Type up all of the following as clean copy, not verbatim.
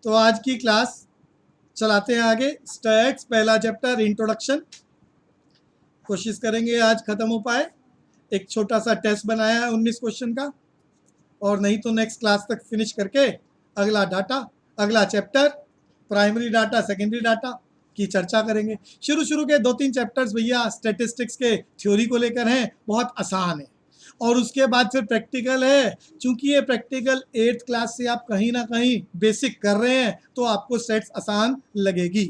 तो आज की क्लास चलाते हैं आगे। स्टैट्स पहला चैप्टर इंट्रोडक्शन कोशिश करेंगे आज खत्म हो पाए। एक छोटा सा टेस्ट बनाया है 19 क्वेश्चन का, और नहीं तो नेक्स्ट क्लास तक फिनिश करके अगला डाटा, अगला chapter primary data secondary data की चर्चा करेंगे। शुरू के 2-3 चैप्टर्स भैया स्टैटिस्टिक्स के थ्योरी को लेकर हैं, बहुत आसान है, और उसके बाद फिर प्रैक्टिकल है। चूंकि ये प्रैक्टिकल 8th क्लास से आप कहीं ना कहीं बेसिक कर रहे हैं तो आपको स्टैट्स आसान लगेगी।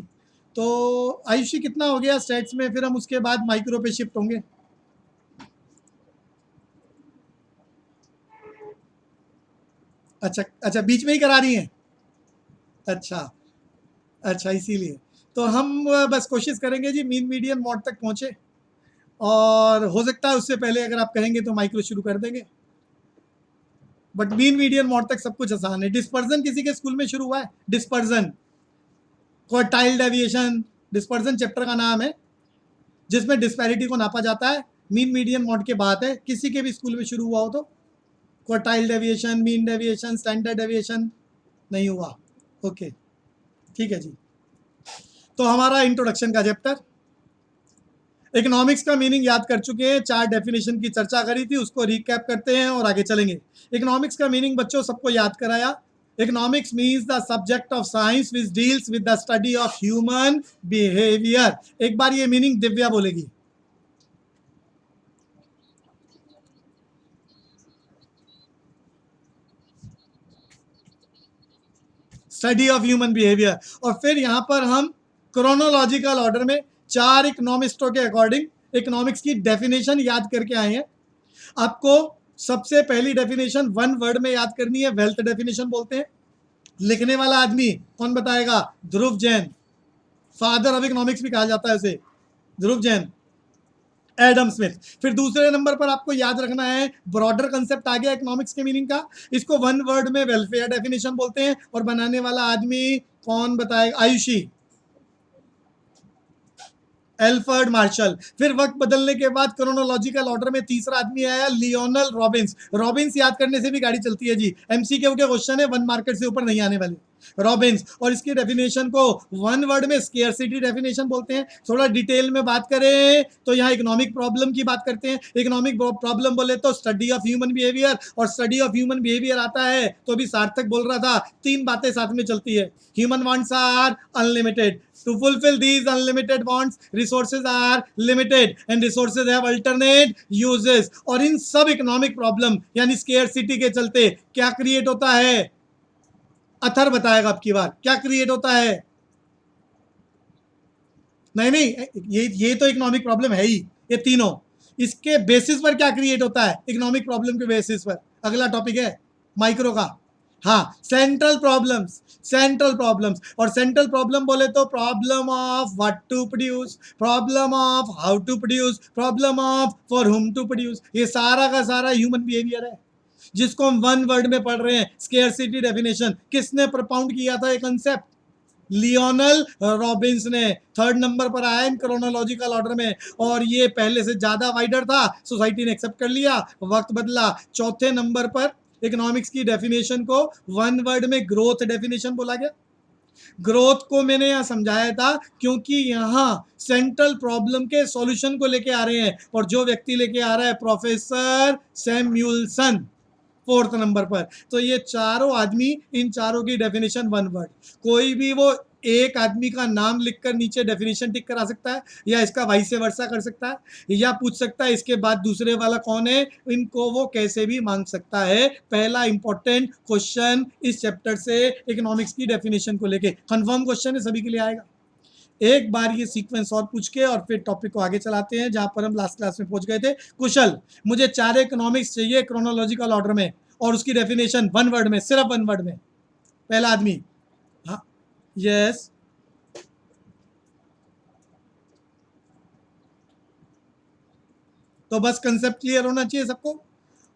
तो आयुषी कितना हो गया स्टैट्स में, फिर हम उसके बाद माइक्रो पे शिफ्ट होंगे। अच्छा, बीच में ही करा रही हैं। अच्छा अच्छा, इसीलिए तो हम बस कोशिश करेंगे जी मीन मीडियन मॉड तक पहुंचे, और हो सकता है उससे पहले अगर आप कहेंगे तो माइक्रो शुरू कर देंगे, बट मीन मीडियन मॉड तक सब कुछ आसान है। डिस्पर्जन किसी के स्कूल में शुरू हुआ है? Dispersion, quartile deviation, dispersion chapter का नाम है, जिसमें डिस्पैरिटी को नापा जाता है। मीन मीडियन मॉड के बात है, किसी के भी स्कूल में शुरू हुआ हो तो। Quartile deviation, mean deviation, standard deviation नहीं हुआ? ओके, ठीक है जी। तो हमारा इंट्रोडक्शन का चैप्टर, इकोनॉमिक्स का मीनिंग याद कर चुके हैं, 4 डेफिनेशन की चर्चा करी थी, उसको रिकैप करते हैं और आगे चलेंगे। इकोनॉमिक्स का मीनिंग बच्चों सबको याद कराया। Economics means the subject of science which deals with the study of human behaviour. एक बार ये मीनिंग दिव्या बोलेगी। Study of human behaviour. और फिर यहां पर हम क्रोनोलॉजिकल ऑर्डर में 4 इकोनॉमिस्टों के अकॉर्डिंग इकोनॉमिक्स की डेफिनेशन याद करके आए हैं। आपको सबसे पहली डेफिनेशन 1 वर्ड में याद करनी है, वेल्थ डेफिनेशन बोलते हैं। लिखने वाला आदमी कौन बताएगा? ध्रुव जैन, फादर ऑफ इकोनॉमिक्स भी कहा जाता है उसे, ध्रुव जैन। Adam Smith. फिर दूसरे नंबर पर आपको याद रखना है, ब्रॉडर कंसेप्ट आ गया इकोनॉमिक्स के मीनिंग का, इसको 1 वर्ड में वेलफेयर डेफिनेशन बोलते हैं, और बनाने वाला आदमी कौन बताएगा? Ayushi, Alfred Marshall. फिर वक्त बदलने के बाद क्रोनोलॉजिकल ऑर्डर में तीसरा आदमी आया, लियोनल रॉबिन्स। रॉबिन्स याद करने से भी गाड़ी चलती है जी, एमसीक्यू के क्वेश्चन है, 1 मार्केट से ऊपर नहीं आने वाले। रॉबिन्स, और इसकी डेफिनेशन को 1 वर्ड में स्केयरसिटी डेफिनेशन बोलते हैं। थोड़ा डिटेल में बात करें तो यहाँ इकोनॉमिक प्रॉब्लम की बात करते हैं। इकोनॉमिक प्रॉब्लम बोले तो स्टडी ऑफ ह्यूमन बिहेवियर, और स्टडी ऑफ ह्यूमन बिहेवियर आता है तो अभी सार्थक बोल रहा था 3 बातें साथ में चलती है। Human wants are unlimited, to fulfill these unlimited wants resources are limited and resources have alternate uses। और इन सब इकोनॉमिक प्रॉब्लम यानी स्केयरसिटी के चलते क्या क्रिएट होता है? अथर बताएगा आपकी बार क्या क्रिएट होता है। नहीं, ये तो इकोनॉमिक प्रॉब्लम है ही, ये तीनों। इसके बेसिस पर क्या क्रिएट होता है? इकोनॉमिक प्रॉब्लम के बेसिस पर अगला टॉपिक है माइक्रो का। हाँ, सेंट्रल प्रॉब्लम्स, सेंट्रल प्रॉब्लम्स। और सेंट्रल प्रॉब्लम बोले तो problem of what to produce, problem of how to produce, problem of for whom to produce. ये सारा का सारा ह्यूमन बिहेवियर है, जिसको हम 1 वर्ड में पढ़ रहे हैं। स्केयरसिटी डेफिनेशन किसने प्रपाउंड किया था ये कंसेप्ट? लियोनल रॉबिन्स ने। 3rd नंबर पर आया इन क्रोनोलॉजिकल ऑर्डर में, और ये पहले से ज्यादा वाइडर था, सोसाइटी ने एक्सेप्ट कर लिया, वक्त बदला। 4थे नंबर पर इकोनॉमिक्स की डेफिनेशन को 1 वर्ड में ग्रोथ डेफिनेशन बोला गया। ग्रोथ को मैंने यहां समझाया था क्योंकि यहां सेंट्रल प्रॉब्लम के सॉल्यूशन को लेके आ रहे हैं, और जो व्यक्ति लेके आ रहा है प्रोफेसर सैमुअल्सन 4th नंबर पर। तो ये चारों आदमी, इन चारों की डेफिनेशन 1 वर्ड। कोई भी वो एक आदमी का नाम लिखकर नीचे डेफिनेशन टिक करा सकता है, या इसका वाइस वर्सा कर सकता है, या पूछ सकता है इसके बाद दूसरे वाला कौन है। इनको वो कैसे भी मांग सकता है। पहला इंपॉर्टेंट क्वेश्चन इस चैप्टर से इकोनॉमिक्स की डेफिनेशन को लेके कंफर्म क्वेश्चन है, सभी के लिए आएगा। एक बार ये सीक्वेंस और पूछ के और फिर टॉपिक को आगे चलाते हैं जहां पर हम लास्ट क्लास में पहुंच गए थे। कुशल, मुझे 4 इकोनॉमिक्स चाहिए क्रोनोलॉजिकल ऑर्डर में, और उसकी डेफिनेशन 1 वर्ड में, सिर्फ 1 वर्ड में। पहला आदमी। हाँ, यस, तो बस कंसेप्ट क्लियर होना चाहिए सबको,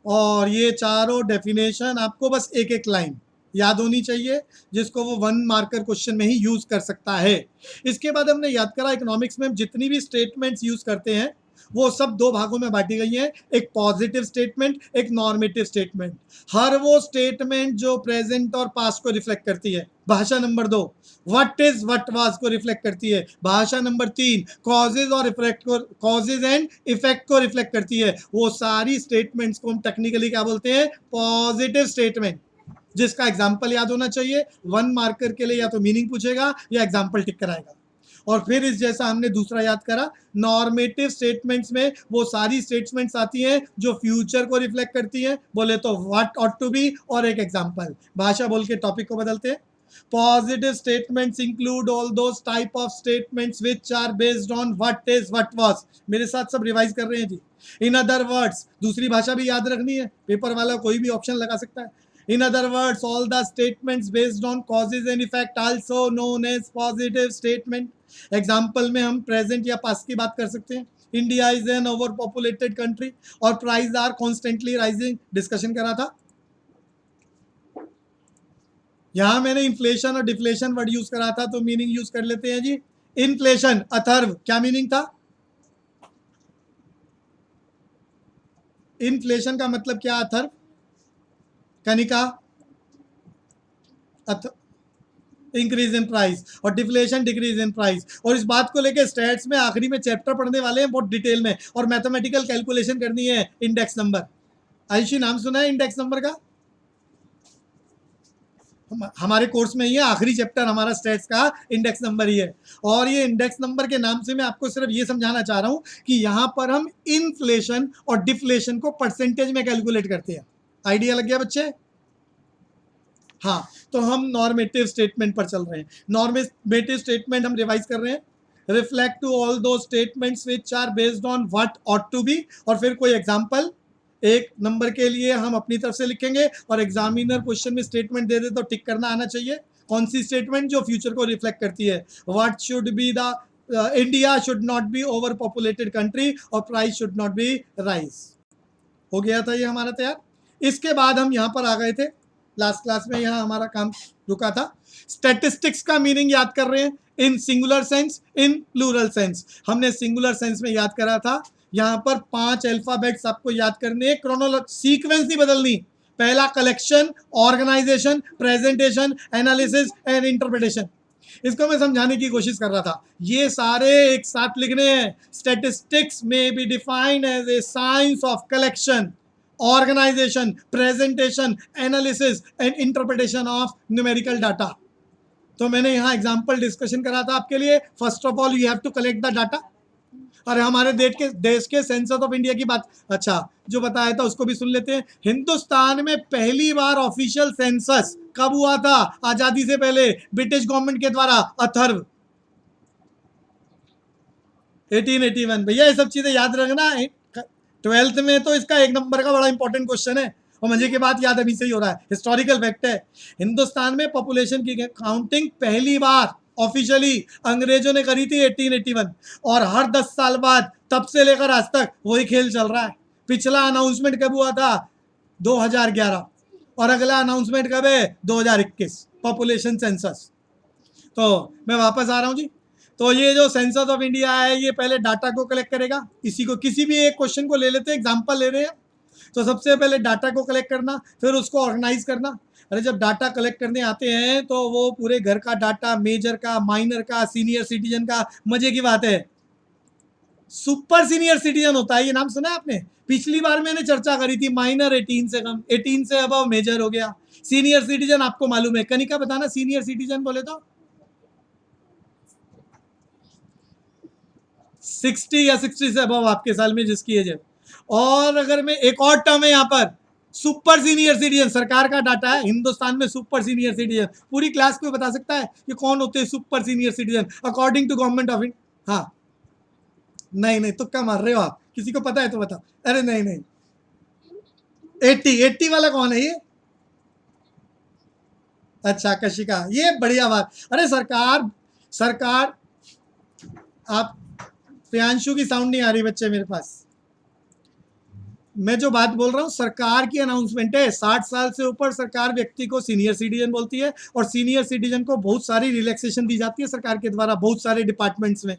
और ये चारों डेफिनेशन आपको बस एक एक लाइन याद होनी चाहिए, जिसको वो 1 मार्कर क्वेश्चन में ही यूज कर सकता है। इसके बाद हमने याद करा इकोनॉमिक्स में हम जितनी भी स्टेटमेंट्स यूज करते हैं वो सब दो भागों में बांटी गई हैं, एक पॉजिटिव स्टेटमेंट, एक नॉर्मेटिव स्टेटमेंट। हर वो स्टेटमेंट जो प्रेजेंट और पास्ट को रिफ्लेक्ट करती है, भाषा number 2 what is what was को रिफ्लेक्ट करती है, भाषा नंबर 3 कॉजेज और इफेक्ट को, कॉजेज एंड इफेक्ट को रिफ्लेक्ट करती है। वो सारी स्टेटमेंट्स को हम टेक्निकली क्या बोलते हैं, पॉजिटिव स्टेटमेंट, जिसका एग्जाम्पल याद होना चाहिए। 1 मार्कर के लिए या तो मीनिंग पूछेगा या एग्जाम्पल टिक कराएगा। और फिर इस जैसा हमने दूसरा याद करा, नॉर्मेटिव स्टेटमेंट्स में वो सारी स्टेटमेंट्स आती हैं जो फ्यूचर को रिफ्लेक्ट करती हैं, बोले तो व्हाट ऑट टू बी और एक एग्जाम्पल। भाषा बोल के टॉपिक को बदलते हैं। Positive statements include all those type of statements which are based on what is what was। मेरे साथ सब रिवाइज कर रहे हैं जी। इन अदर वर्ड्स, दूसरी भाषा भी याद रखनी है, पेपर वाला कोई भी ऑप्शन लगा सकता है। In other words, all the statements based on causes and effect also known as positive statement। Example में हम प्रेजेंट या पास्ट की बात कर सकते हैं। India is an over populated country और price are constantly rising, discussion करा था। यहां मैंने इन्फ्लेशन और डिफ्लेशन वर्ड यूज करा था, तो मीनिंग यूज कर लेते हैं जी। इन्फ्लेशन, अथर्व, क्या मीनिंग था? इन्फ्लेशन का मतलब क्या Atharva? Kanika, increase in price, और डिफ्लेशन डिक्रीज इन प्राइस। और इस बात को लेके स्टैट्स में आखिरी में चैप्टर पढ़ने वाले हैं बहुत डिटेल में, और मैथमेटिकल कैलकुलेशन करनी है इंडेक्स नंबर। आयुषी, नाम सुना है इंडेक्स नंबर का? हमारे कोर्स में ही है, आखिरी चैप्टर हमारा स्टैट्स का इंडेक्स नंबर ही है। और ये इंडेक्स नंबर के नाम से मैं आपको सिर्फ ये समझाना चाह रहा हूं कि यहां पर हम इन्फ्लेशन और डिफ्लेशन को परसेंटेज में कैलकुलेट करते हैं। आइडिया लग गया बच्चे? हाँ, तो हम नॉर्मेटिव स्टेटमेंट पर चल रहे हैं। नॉर्मेटिव स्टेटमेंट हम रिवाइज कर रहे हैं। Reflect to all those statements which are based on what ought to be, और फिर कोई एग्जांपल एक नंबर के लिए हम अपनी तरफ से लिखेंगे, और एग्जामिनर क्वेश्चन में स्टेटमेंट दे दे तो टिक करना आना चाहिए। कौन सी स्टेटमेंट? जो फ्यूचर को रिफ्लेक्ट करती है। What should be the India should not be over populated country और price should not be rise. हो गया था ये हमारा तैयार। इसके बाद हम यहाँ पर आ गए थे लास्ट क्लास में, यहाँ हमारा काम रुका था। स्टैटिस्टिक्स का मीनिंग याद कर रहे हैं, in singular sense, in plural sense. हमने सिंगुलर सेंस में याद करा था। यहाँ पर 5 अल्फाबेट्स आपको याद करने, क्रोनोलॉजी सीक्वेंस नहीं बदलनी। पहला collection, organisation, presentation, analysis and interpretation. इसको मैं समझाने की कोशिश कर रहा था। ये सारे एक साथ लिखने हैं। स्टैटिस्टिक्स में be defined as a science of collection, organization, presentation, analysis and interpretation of numerical data। तो मैंने यहाँ एग्जाम्पल डिस्कशन करा था आपके लिए। First of all you have to collect the data. अरे हमारे देश के सेंसस ऑफ इंडिया की बात, अच्छा जो बताया था उसको भी सुन लेते हैं। हिंदुस्तान में पहली बार ऑफिशियल सेंसस कब हुआ था? आजादी से पहले, ब्रिटिश गवर्नमेंट के द्वारा। अथर्व, 1881। भैया ये सब चीजें याद रखना। 12th में तो इसका 1 नंबर का बड़ा इंपॉर्टेंट क्वेश्चन है, और मजे की बात याद अभी से ही हो रहा है, हिस्टोरिकल फैक्ट है। हिंदुस्तान में पॉपुलेशन की काउंटिंग पहली बार ऑफिशियली अंग्रेजों ने करी थी 1881, और हर 10 साल बाद तब से लेकर आज तक वही खेल चल रहा है। पिछला अनाउंसमेंट कब हुआ था? 2011, और अगला अनाउंसमेंट कब है? 2021, पॉपुलेशन सेंसस। तो मैं वापस आ रहा हूँ जी। तो ये जो सेंसस ऑफ इंडिया है, ये पहले डाटा को कलेक्ट करेगा। इसी को किसी भी एक क्वेश्चन को ले लेते हैं, एग्जांपल ले रहे हैं। तो सबसे पहले डाटा को कलेक्ट करना, फिर उसको ऑर्गेनाइज करना। अरे जब डाटा कलेक्ट करने आते हैं तो वो पूरे घर का डाटा, मेजर का, माइनर का, सीनियर सिटीजन का। मजे की बात है, सुपर सीनियर सिटीजन होता है, ये नाम सुना है आपने? पिछली बार मैंने चर्चा करी थी, माइनर 18 से कम, 18 से अबव मेजर हो गया। सीनियर सिटीजन आपको मालूम है, कनिका बताना, सीनियर सिटीजन बोले तो 60 या 60 से अबव आपके साल में जिसकी एज है। और अगर मैं एक और टर्म है यहाँ पर, सुपर सीनियर सिटीजन, सरकार का डाटा है हिंदुस्तान में सुपर सीनियर सिटीजन। पूरी क्लास को बता सकता है कि कौन होते हैं super senior citizen according to government of India? हाँ, नहीं तुक्का मार रहे हो आप, किसी को पता है तो बताओ। अरे नहीं, 80 वाला कौन है ये? अच्छा, कशिका, ये बढ़िया बात। अरे सरकार आप, प्रियांशु की साउंड नहीं आ रही बच्चे मेरे पास। मैं जो बात बोल रहा हूँ सरकार की अनाउंसमेंट है। 60 साल से ऊपर सरकार व्यक्ति को सीनियर सिटीजन बोलती है, और सीनियर सिटीजन को बहुत सारी रिलैक्सेशन दी जाती है सरकार के द्वारा बहुत सारे डिपार्टमेंट्स में।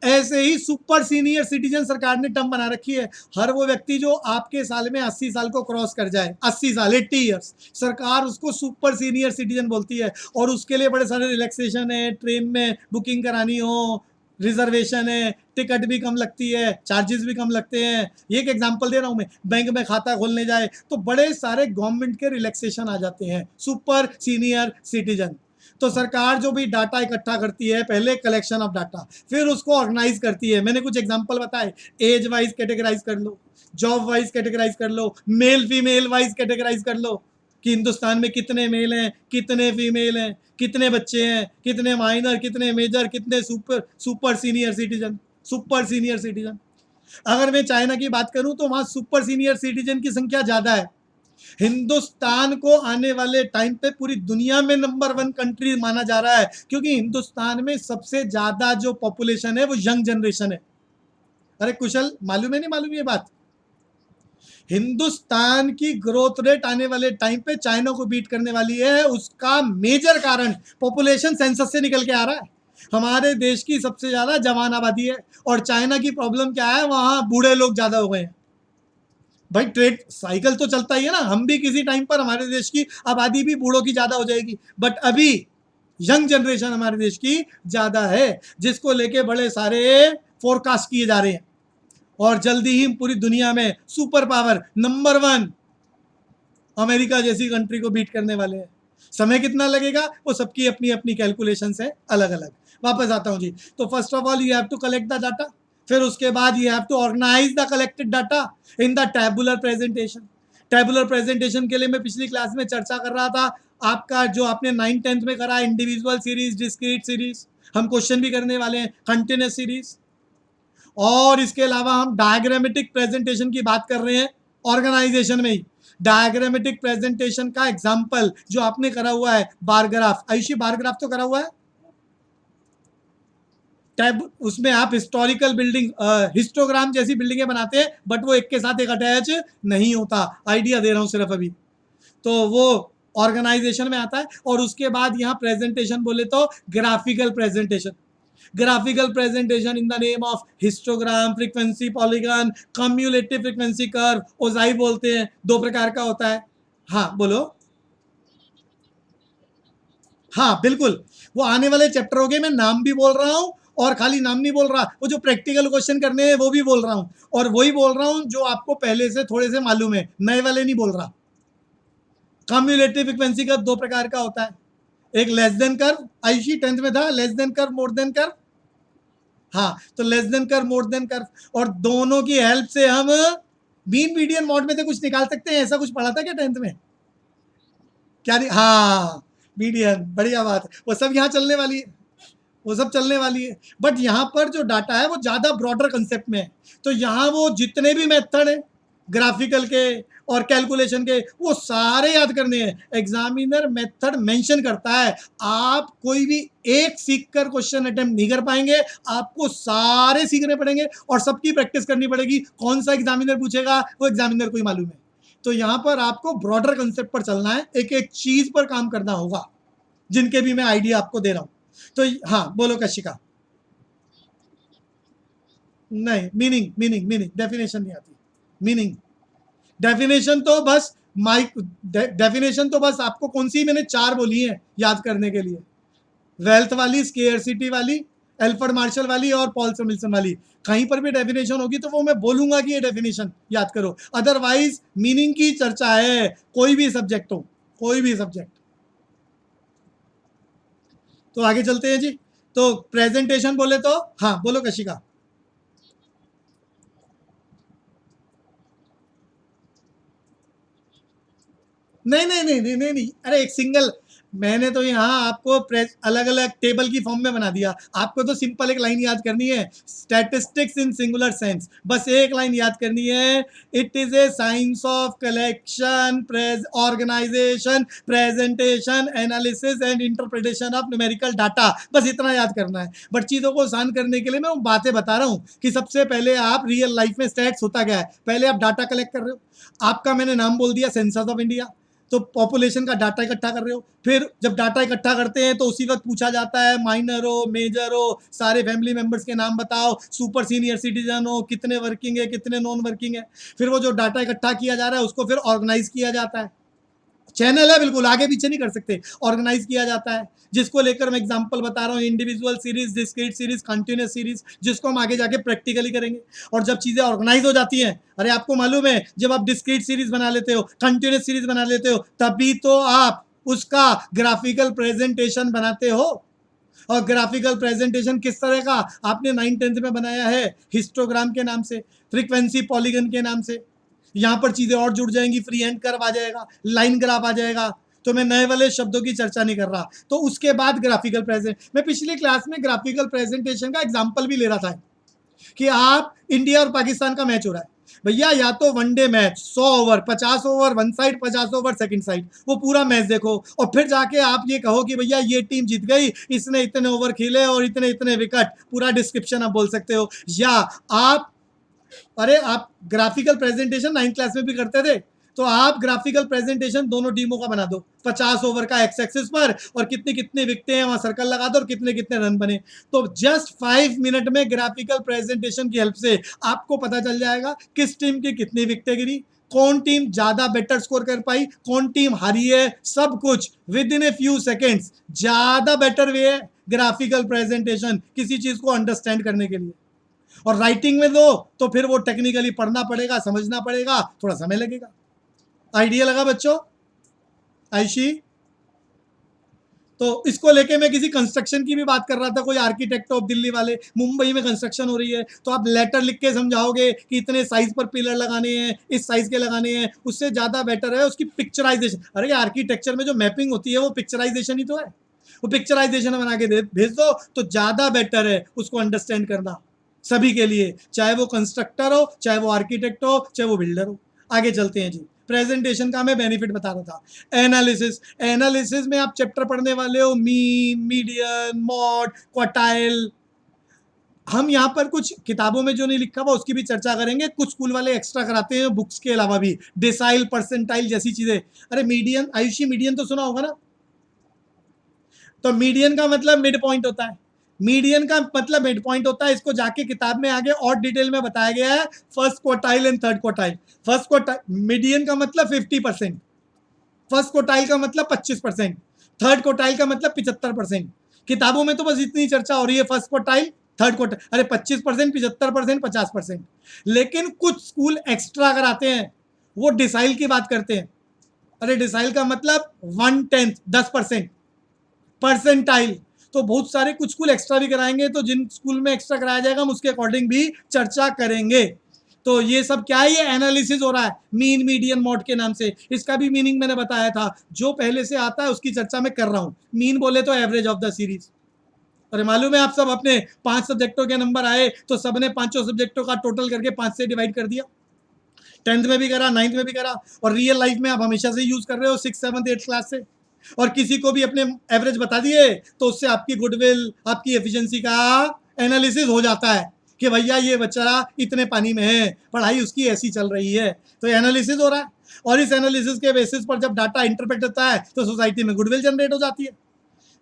ऐसे ही सुपर सीनियर सिटीजन सरकार ने टर्म बना रखी है। हर वो व्यक्ति जो आपके साल में 80 साल को क्रॉस कर जाए, 80 साल 80 ईयर्स, सरकार उसको सुपर सीनियर सिटीजन बोलती है। और उसके लिए बड़े सारे रिलैक्सेशन है, ट्रेन में बुकिंग करानी हो, रिजर्वेशन है, टिकट भी कम लगती है, चार्जेस भी कम लगते हैं। ये एक एग्जांपल दे रहा हूं मैं, बैंक में खाता खोलने जाए तो बड़े सारे गवर्नमेंट के रिलैक्सेशन आ जाते हैं सुपर सीनियर सिटीजन। तो सरकार जो भी डाटा इकट्ठा करती है, पहले कलेक्शन ऑफ डाटा, फिर उसको ऑर्गेनाइज करती है। मैंने कुछ एग्जांपल बताए, एज वाइज कैटेगराइज कर लो, जॉब वाइज कैटेगराइज कर लो, मेल फीमेल वाइज कैटेगराइज कर लो कि हिंदुस्तान में कितने मेल हैं, कितने फीमेल हैं, कितने बच्चे हैं, कितने माइनर, कितने मेजर, कितने super senior citizen, super senior citizen. अगर मैं चाइना की बात करूं तो वहां सुपर सीनियर सिटीजन की संख्या ज्यादा है। हिंदुस्तान को आने वाले टाइम पे पूरी दुनिया में नंबर 1 कंट्री माना जा रहा है, क्योंकि हिंदुस्तान में सबसे ज्यादा जो पॉपुलेशन है वो यंग जनरेशन है। अरे कुशल, मालूम है नहीं मालूम ये बात? हिंदुस्तान की ग्रोथ रेट आने वाले टाइम पे चाइना को बीट करने वाली है। उसका मेजर कारण पॉपुलेशन सेंसस से निकल के आ रहा है। हमारे देश की सबसे ज्यादा जवान आबादी है, और चाइना की प्रॉब्लम क्या है, वहां बूढ़े लोग ज्यादा हो गए हैं। भाई ट्रेड साइकिल तो चलता ही है ना, हम भी किसी टाइम पर हमारे देश की आबादी भी बूढ़ों की ज्यादा हो जाएगी, बट अभी यंग जनरेशन हमारे देश की ज्यादा है, जिसको लेके बड़े सारे फोरकास्ट किए जा रहे हैं। और जल्दी ही पूरी दुनिया में सुपर पावर नंबर 1 अमेरिका जैसी कंट्री को बीट करने वाले हैं। समय कितना लगेगा वो सबकी अपनी अपनी कैलकुलेशन है, अलग अलग। वापस आता हूं जी। तो first of all you have to collect the data, फिर उसके बाद you have to organise the collected data in the tabular presentation. Tabular presentation के लिए मैं पिछली क्लास में चर्चा कर रहा था, आपका जो आपने 9th-10th में करा, इंडिविजुअल सीरीज, डिस्क्रीट सीरीज, हम क्वेश्चन भी करने वाले हैं, कंटिन्यूस सीरीज। और इसके अलावा हम डायग्रामेटिक प्रेजेंटेशन की बात कर रहे हैं ऑर्गेनाइजेशन में ही। डायग्रामेटिक प्रेजेंटेशन का एग्जांपल जो आपने करा हुआ है, bar graph. Ayushi, bar graph तो करा हुआ है टैब, उसमें आप हिस्टोरिकल बिल्डिंग, हिस्टोग्राम जैसी बिल्डिंगें बनाते हैं, बट वो एक के साथ एक अटैच नहीं होता। आइडिया दे रहा हूं सिर्फ अभी। तो वो ऑर्गेनाइजेशन में आता है। और उसके बाद यहाँ प्रेजेंटेशन बोले तो graphical presentation. Graphical presentation in the name of histogram, frequency polygon, cumulative frequency curve, ogive बोलते हैं, 2 प्रकार का होता है। हाँ बोलो। हाँ बिल्कुल, वो आने वाले चैप्टर हो गए, मैं नाम भी बोल रहा हूँ और खाली नाम नहीं बोल रहा, वो जो प्रैक्टिकल क्वेश्चन करने हैं वो भी बोल रहा हूँ, और वही बोल रहा हूँ जो आपको पहले से थोड़े से मालूम है, नए वाले नहीं बोल रहा। कम्युलेटिव फ्रीक्वेंसी कर्व 2 प्रकार का होता है, एक less than curve, Ayushi 10th में था, less than curve, more than curve. हाँ, तो less than curve, more than curve, और दोनों की हेल्प से हम मीन मीडियन मॉड में से कुछ निकाल सकते हैं। ऐसा कुछ पढ़ा था क्या 10th में? क्या नहीं? हाँ, मीडियन, बढ़िया बात है। वो सब यहाँ चलने वाली है, वो सब चलने वाली है, बट यहाँ पर जो डाटा है वो ज़्यादा ब्रॉडर कंसेप्ट में है। तो यहाँ वो जितने भी मेथड है ग्राफिकल के और कैलकुलेशन के, वो सारे याद करने हैं। एग्जामिनर मेथड मेंशन करता है, आप कोई भी एक सीख कर क्वेश्चन अटेम्प्ट नहीं कर पाएंगे, आपको सारे सीखने पड़ेंगे और सबकी प्रैक्टिस करनी पड़ेगी। कौन सा एग्जामिनर पूछेगा वो एग्जामिनर को ही मालूम है। तो यहाँ पर आपको ब्रॉडर कंसेप्ट पर चलना है, एक एक चीज पर काम करना होगा, जिनके भी मैं आइडिया आपको दे रहा हूं। तो हाँ बोलो कशिका। नहीं, मीनिंग मीनिंग मीनिंग डेफिनेशन नहीं आती। मीनिंग डेफिनेशन तो बस डेफिनेशन तो बस आपको कौन सी मैंने 4 बोली है याद करने के लिए, वेल्थ वाली, स्केयरसिटी वाली, एल्फ्रेड मार्शल वाली और पॉल समिल्सन वाली। कहीं पर भी डेफिनेशन होगी तो वो मैं बोलूंगा कि ये डेफिनेशन याद करो, अदरवाइज मीनिंग की चर्चा है, कोई भी सब्जेक्ट हो, कोई भी सब्जेक्ट। तो आगे चलते हैं जी। तो प्रेजेंटेशन बोले तो हाँ बोलो कशिका। नहीं नहीं नहीं नहीं नहीं नहीं, अरे एक सिंगल, मैंने तो यहाँ आपको अलग अलग टेबल की फॉर्म में बना दिया। आपको तो सिंपल एक लाइन याद करनी है, स्टैटिस्टिक्स इन सिंगुलर सेंस, बस एक लाइन याद करनी है। It is a science of collection, organisation, presentation, analysis and interpretation of numerical data, बस इतना याद करना है। बट चीज़ों को आसान करने के लिए मैं बातें बता रहा हूँ कि सबसे पहले आप रियल लाइफ में स्टैट्स होता क्या है, पहले आप डाटा कलेक्ट कर रहे हो। आपका मैंने नाम बोल दिया, सेंसस ऑफ इंडिया, तो पॉपुलेशन का डाटा इकट्ठा कर रहे हो, फिर जब डाटा इकट्ठा करते हैं तो उसी वक्त पूछा जाता है माइनर हो मेजर हो, सारे फैमिली मेंबर्स के नाम बताओ, सुपर सीनियर सिटीजन हो, कितने वर्किंग है कितने नॉन वर्किंग है। फिर वो जो डाटा इकट्ठा किया जा रहा है उसको फिर ऑर्गेनाइज किया जाता है, चैनल है बिल्कुल, आगे पीछे नहीं कर सकते, ऑर्गेनाइज किया जाता है, जिसको लेकर मैं एग्जांपल बता रहा हूँ, individual series, discrete series, continuous series, जिसको हम आगे जाके प्रैक्टिकली करेंगे। और जब चीजें ऑर्गेनाइज हो जाती हैं, अरे आपको मालूम है जब आप डिस्क्रीट सीरीज बना लेते हो, कंटिन्यूअस सीरीज बना लेते हो, तभी तो आप उसका ग्राफिकल प्रेजेंटेशन बनाते हो। और ग्राफिकल प्रेजेंटेशन किस तरह का आपने 9th-10th में बनाया है, हिस्टोग्राम के नाम से, फ्रीक्वेंसी पॉलीगन के नाम से। यहाँ पर चीजें और जुड़ जाएंगी, फ्री हैंड कर्व आ जाएगा, लाइन ग्राफ आ जाएगा। तो मैं नए वाले शब्दों की चर्चा नहीं कर रहा। तो उसके बाद ग्राफिकल प्रेजेंट, मैं पिछली क्लास में ग्राफिकल प्रेजेंटेशन का एग्जाम्पल भी ले रहा था कि आप इंडिया और पाकिस्तान का मैच हो रहा है भैया, या तो one day match 100 over, 50 over one side, 50 over second side, वो पूरा मैच देखो और फिर जाके आप ये कहो कि भैया ये टीम जीत गई, इसने इतने ओवर खेले और इतने इतने विकेट, पूरा डिस्क्रिप्शन आप बोल सकते हो। या आप, अरे आप ग्राफिकल प्रेजेंटेशन 9th क्लास में भी करते थे, तो आप ग्राफिकल प्रेजेंटेशन दोनों टीमों का बना दो, 50 ओवर का एक्स एक्सिस पर, और कितनी कितनी विकेटें हैं वहां सर्कल लगा दो और कितने कितने रन बने। तो जस्ट 5 मिनट में ग्राफिकल प्रेजेंटेशन की हेल्प से आपको पता चल जाएगा किस टीम की कितनी विकेटें गिरी, कौन टीम ज्यादा बेटर स्कोर कर पाई, कौन टीम हारी है, सब कुछ with in a few seconds. ज्यादा बेटर वे है ग्राफिकल प्रेजेंटेशन किसी चीज को अंडरस्टैंड करने के लिए। और राइटिंग में दो तो फिर वो टेक्निकली पढ़ना पड़ेगा, समझना पड़ेगा, थोड़ा समय लगेगा। आइडिया लगा बच्चों? आयशी, तो इसको लेके मैं किसी कंस्ट्रक्शन की भी बात कर रहा था, कोई आर्किटेक्ट ऑफ दिल्ली वाले, मुंबई में कंस्ट्रक्शन हो रही है, तो आप लेटर लिख के समझाओगे कि इतने साइज पर पिलर लगाने हैं, इस साइज के लगाने हैं, उससे ज्यादा बेटर है उसकी पिक्चराइजेशन। अरे आर्किटेक्चर में जो मैपिंग होती है वो पिक्चराइजेशन ही तो है, वो पिक्चराइजेशन बना के भेज दो तो ज्यादा बेटर है उसको अंडरस्टैंड करना सभी के लिए, चाहे वो कंस्ट्रक्टर हो, चाहे वो आर्किटेक्ट हो, चाहे वो बिल्डर हो। आगे चलते हैं जी, प्रेजेंटेशन का मैं बेनिफिट बता रहा था। एनालिसिस, एनालिसिस में आप चैप्टर पढ़ने वाले हो मीन, मीडियन, मॉड, क्वार्टाइल। हम यहाँ पर कुछ किताबों में जो नहीं लिखा हुआ उसकी भी चर्चा करेंगे, कुछ स्कूल वाले एक्स्ट्रा कराते हैं बुक्स के अलावा भी, डिसाइल, परसेंटाइल जैसी चीजें। अरे मीडियन, आयुषी मीडियन तो सुना होगा ना? तो मीडियन का मतलब मिड पॉइंट होता है, मीडियन का मतलब मिड पॉइंट होता है। इसको जाके किताब में आगे और डिटेल में बताया गया है, first quartile and third quartile. First quartile median का मतलब 50%, फर्स्ट क्वार्टाइल का मतलब 25%, थर्ड क्वार्टाइल का मतलब 75%। किताबों में तो बस इतनी चर्चा हो रही है, फर्स्ट क्वार्टाइल, थर्ड क्वार्टाइल, अरे 25%, 75%, 50%। लेकिन कुछ स्कूल एक्स्ट्रा अगर आते हैं वो डिसाइल की बात करते हैं। अरे डिसाइल का मतलब 1/10, 10%, परसेंटाइल। तो बहुत सारे कुछ स्कूल एक्स्ट्रा भी कराएंगे, तो जिन स्कूल में एक्स्ट्रा कराया जाएगा हम उसके अकॉर्डिंग भी चर्चा करेंगे। तो ये सब क्या है, ये एनालिसिस हो रहा है मीन, मीडियन, मॉड के नाम से। इसका भी मीनिंग मैंने बताया था, जो पहले से आता है उसकी चर्चा मैं कर रहा हूं। मीन बोले तो एवरेज ऑफ द सीरीज। अरे मालूम है आप सब अपने 5 सब्जेक्टों के नंबर आए तो सबने 5 सब्जेक्टों का टोटल करके 5 से डिवाइड कर दिया, 10th में भी करा, 9th में भी करा, और रियल लाइफ में आप हमेशा से यूज कर रहे हो 6th 7th 8th क्लास से। और किसी को भी अपने एवरेज बता दिए तो उससे आपकी गुडविल, आपकी एफिशिएंसी का एनालिसिस हो जाता है कि भैया ये बच्चा इतने पानी में है, पढ़ाई उसकी ऐसी चल रही है। तो एनालिसिस हो रहा है, और इस एनालिसिस के बेसिस पर जब डाटा इंटरप्रेट होता है तो सोसाइटी में गुडविल जनरेट हो जाती है।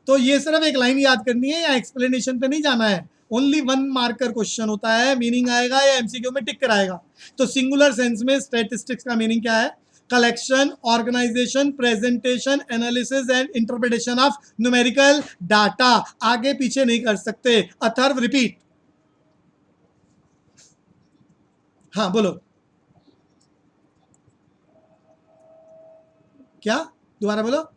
तो ये सिर्फ एक लाइन याद करनी है, या एक्सप्लेनेशन पे नहीं जाना है। ओनली 1 मार्कर क्वेश्चन होता है, मीनिंग आएगा या एमसीक्यू में टिक कराएगा। तो सिंगुलर सेंस में स्टैटिस्टिक्स का मीनिंग क्या है? Collection, organisation, presentation, analysis and interpretation of numerical data. आगे पीछे नहीं कर सकते। अथर्व रिपीट। हाँ बोलो, क्या? दोबारा बोलो।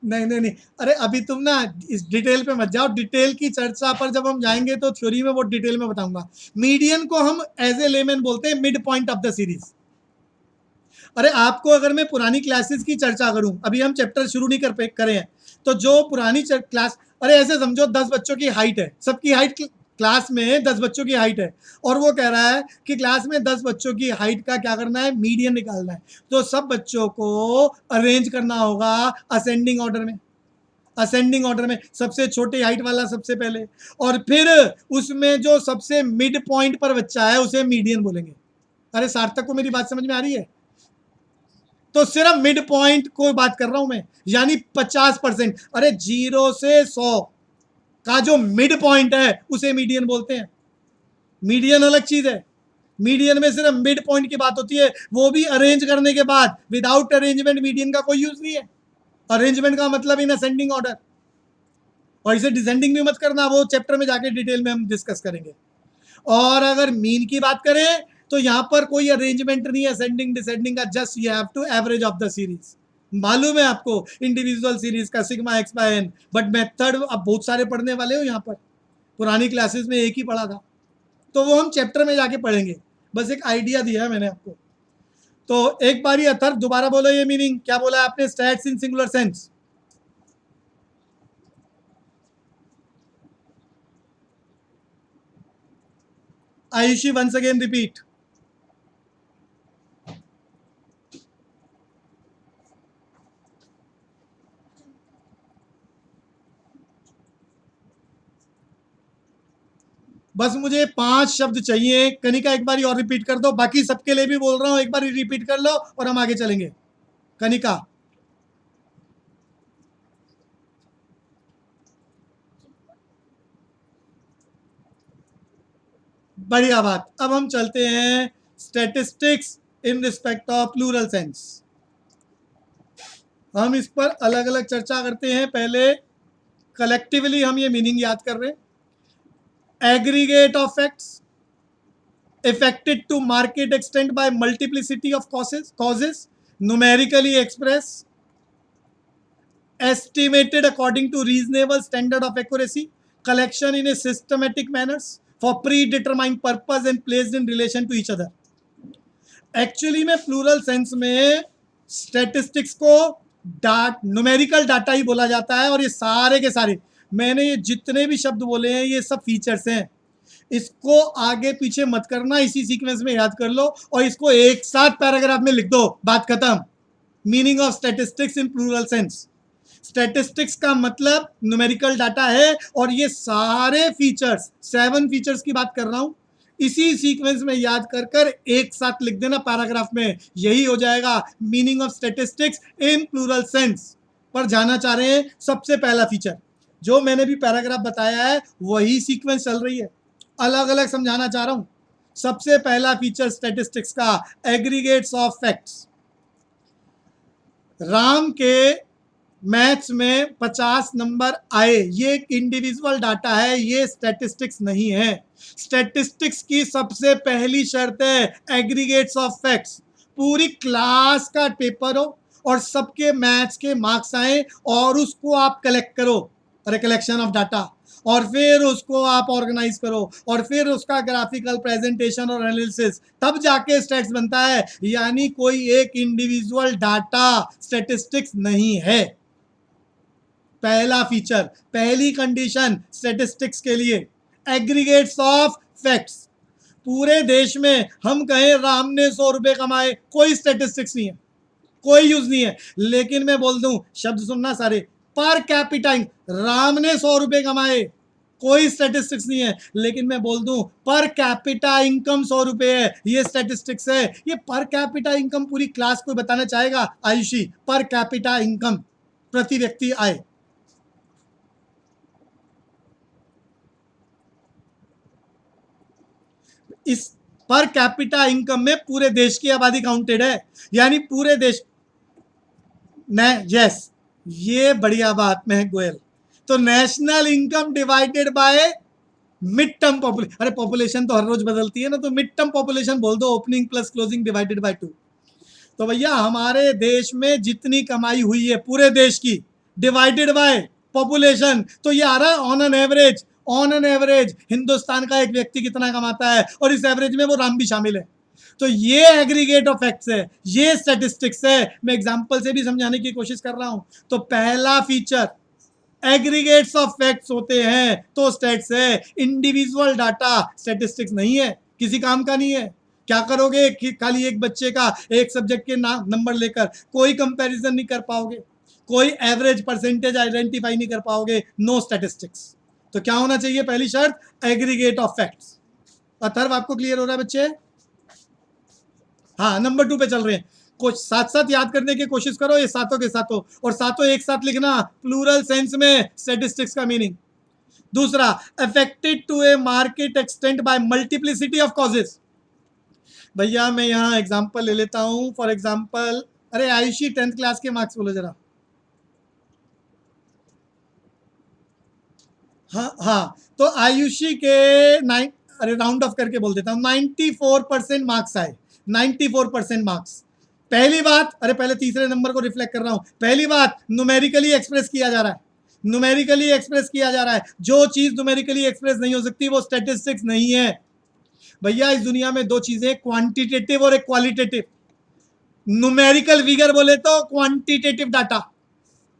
नहीं नहीं नहीं, अरे अभी तुम ना इस डिटेल पे मत जाओ, डिटेल की चर्चा पर जब हम जाएंगे तो थ्योरी में वो डिटेल में बताऊंगा। मीडियन को हम एज ए लेमैन बोलते हैं mid point of the series. अरे आपको अगर मैं पुरानी क्लासेस की चर्चा करूं, अभी हम चैप्टर शुरू नहीं करे हैं, तो जो पुरानी क्लास, अरे ऐसे समझो 10 बच्चों की हाइट है, सबकी हाइट क्लास में 10 बच्चों की हाइट है, और वो कह रहा है कि क्लास में 10 बच्चों की हाइट का क्या करना है, मीडियन निकालना है। तो सब बच्चों को अरेंज करना होगा असेंडिंग ऑर्डर में, असेंडिंग ऑर्डर में, सबसे छोटी हाइट वाला सबसे पहले, और फिर उसमें जो सबसे मिड पॉइंट पर बच्चा है उसे मीडियन बोलेंगे। अरे सार्थक को मेरी बात समझ में आ रही है? तो सिर्फ मिड पॉइंट को बात कर रहा हूं मैं, यानी 50%। अरे 0 से 100 का जो मिड पॉइंट है उसे मीडियन बोलते हैं। मीडियन अलग चीज है। मीडियन में सिर्फ मिड पॉइंट की बात होती है, वो भी अरेंज करने के बाद। विदाउट अरेंजमेंट मीडियन का कोई यूज नहीं है। अरेंजमेंट का मतलब इन असेंडिंग ऑर्डर, और इसे डिसेंडिंग भी मत करना, वो चैप्टर में जाके डिटेल में हम डिस्कस करेंगे। और अगर मीन की बात करें तो यहां पर कोई अरेंजमेंट नहीं है असेंडिंग डिसेंडिंग का, just you have to average of the series. मालूम है आपको इंडिविजुअल सीरीज का sigma X by N, but method अब बहुत सारे पढ़ने वाले हो यहाँ पर, पुरानी क्लासेस में एक ही पढ़ा था, तो वो हम चैप्टर में जाके पढ़ेंगे, बस एक आइडिया दिया है मैंने आपको। तो एक बार ये अथर्व दोबारा बोलो ये मीनिंग, क्या बोला आपने? Stats in singular sense. Ayushi once again repeat. बस मुझे 5 शब्द चाहिए। कनिका एक बार और रिपीट कर दो, बाकी सबके लिए भी बोल रहा हूं, एक बार रिपीट कर लो और हम आगे चलेंगे। कनिका। बढ़िया बात। अब हम चलते हैं statistics in respect of plural sense. हम इस पर अलग अलग चर्चा करते हैं। पहले कलेक्टिवली हम ये मीनिंग याद कर रहे हैं। Aggregate of facts affected to market extent by multiplicity of causes numerically expressed, estimated according to reasonable standard of accuracy, collection in a systematic manners for predetermined purpose and placed in relation to each other। Actually में plural sense में statistics को numerical data ही बोला जाता है, और ये सारे के सारे मैंने ये जितने भी शब्द बोले हैं ये सब फीचर्स हैं। इसको आगे पीछे मत करना, इसी सीक्वेंस में याद कर लो और इसको एक साथ पैराग्राफ में लिख दो, बात खत्म। Meaning of statistics in plural sense. Statistics का मतलब न्यूमेरिकल डाटा है, और ये सारे फीचर्स 7 फीचर्स की बात कर रहा हूं, इसी सीक्वेंस में याद कर कर एक साथ लिख देना पैराग्राफ में, यही हो जाएगा meaning of statistics in plural sense. पर जाना चाह रहे हैं सबसे पहला फीचर, जो मैंने भी पैराग्राफ बताया है वही सीक्वेंस चल रही है, अलग अलग समझाना चाह रहा हूं। सबसे पहला फीचर स्टैटिस्टिक्स का एग्रीगेट्स ऑफ फैक्ट्स। राम के मैथ्स में 50 नंबर आए, ये एक इंडिविजुअल डाटा है, ये स्टैटिस्टिक्स नहीं है। स्टैटिस्टिक्स की सबसे पहली शर्त है एग्रीगेट्स ऑफ फैक्ट्स। पूरी क्लास का पेपर हो और सबके मैथ्स के मार्क्स आए और उसको आप कलेक्ट करो, रिकलेक्शन ऑफ डाटा, और फिर उसको आप ऑर्गेनाइज करो, और फिर उसका ग्राफिकल प्रेजेंटेशन और एनालिसिस, तब जाके स्टैट्स बनता है। यानी कोई एक इंडिविजुअल डाटा स्टैटिस्टिक्स नहीं है। पहला फीचर, पहली कंडीशन स्टैटिस्टिक्स के लिए, एग्रीगेट्स ऑफ फैक्ट्स। पूरे देश में हम कहें राम ने 100 रुपए कमाए, कोई स्टैटिस्टिक्स नहीं है, कोई यूज नहीं है। लेकिन मैं बोल दूं, शब्द सुनना सारे, पर कैपिटा, राम ने 100 रुपए कमाए, कोई स्टैटिस्टिक्स नहीं है। लेकिन मैं बोल दूं पर कैपिटा इनकम 100 रुपए है, ये स्टैटिस्टिक्स है। ये पर कैपिटा इनकम पूरी क्लास को बताना चाहेगा आयुषी, पर कैपिटा इनकम, प्रति व्यक्ति आय। इस पर कैपिटा इनकम में पूरे देश की आबादी काउंटेड है, यानी पूरे देश में। यस, ये बढ़िया बात महक गोयल। तो national income divided by mid term population, अरे पॉपुलेशन तो हर रोज बदलती है ना, तो मिड टर्म पॉपुलेशन बोल दो, opening plus closing divided by 2। तो भैया हमारे देश में जितनी कमाई हुई है पूरे देश की, डिवाइडेड बाय पॉपुलेशन, तो ये आ रहा है on an average. On an average Hindustan का एक व्यक्ति कितना कमाता है, और इस एवरेज में वो राम भी शामिल है। तो ये एग्रीगेट ऑफ फैक्ट्स है, ये स्टैटिस्टिक्स है। मैं एग्जांपल से भी समझाने की कोशिश कर रहा हूं। तो पहला फीचर एग्रीगेट्स ऑफ फैक्ट्स होते हैं तो स्टैट्स है। इंडिविजुअल डाटा स्टैटिस्टिक्स नहीं है, किसी काम का नहीं है। क्या करोगे कि खाली एक बच्चे का एक सब्जेक्ट के नंबर लेकर कोई कंपैरिजन नहीं कर पाओगे, कोई एवरेज परसेंटेज आइडेंटिफाई नहीं कर पाओगे, नो स्टैटिस्टिक्स। तो क्या होना चाहिए? पहली शर्त एग्रीगेट ऑफ फैक्ट्स। अथर्व आपको क्लियर हो रहा है बच्चे? हाँ, नंबर 2 पे चल रहे हैं। कुछ साथ साथ याद करने की कोशिश करो ये सातों के सातों, और सातों एक साथ लिखना प्लूरल सेंस में स्टैटिस्टिक्स का मीनिंग। दूसरा, affected to a market extent by multiplicity of causes. भैया मैं यहाँ एग्जांपल ले लेता हूँ, फॉर एग्जांपल, अरे आयुषी 10th क्लास के मार्क्स बोलो जरा। हाँ हाँ, तो आयुषी के अरे राउंड ऑफ करके बोल देता हूँ, 94% मार्क्स आए, 94% मार्क्स। पहली बात, अरे पहले तीसरे नंबर को रिफ्लेक्ट कर रहा हूँ। पहली बात, न्यूमेरिकली एक्सप्रेस किया जा रहा है, न्यूमेरिकली एक्सप्रेस किया जा रहा है। जो चीज न्यूमेरिकली एक्सप्रेस नहीं हो सकती वो स्टैटिस्टिक्स नहीं है। भैया इस दुनिया में दो चीजें, क्वांटिटेटिव और एक क्वालिटेटिव। न्यूमेरिकल फिगर बोले तो क्वांटिटेटिव डाटा।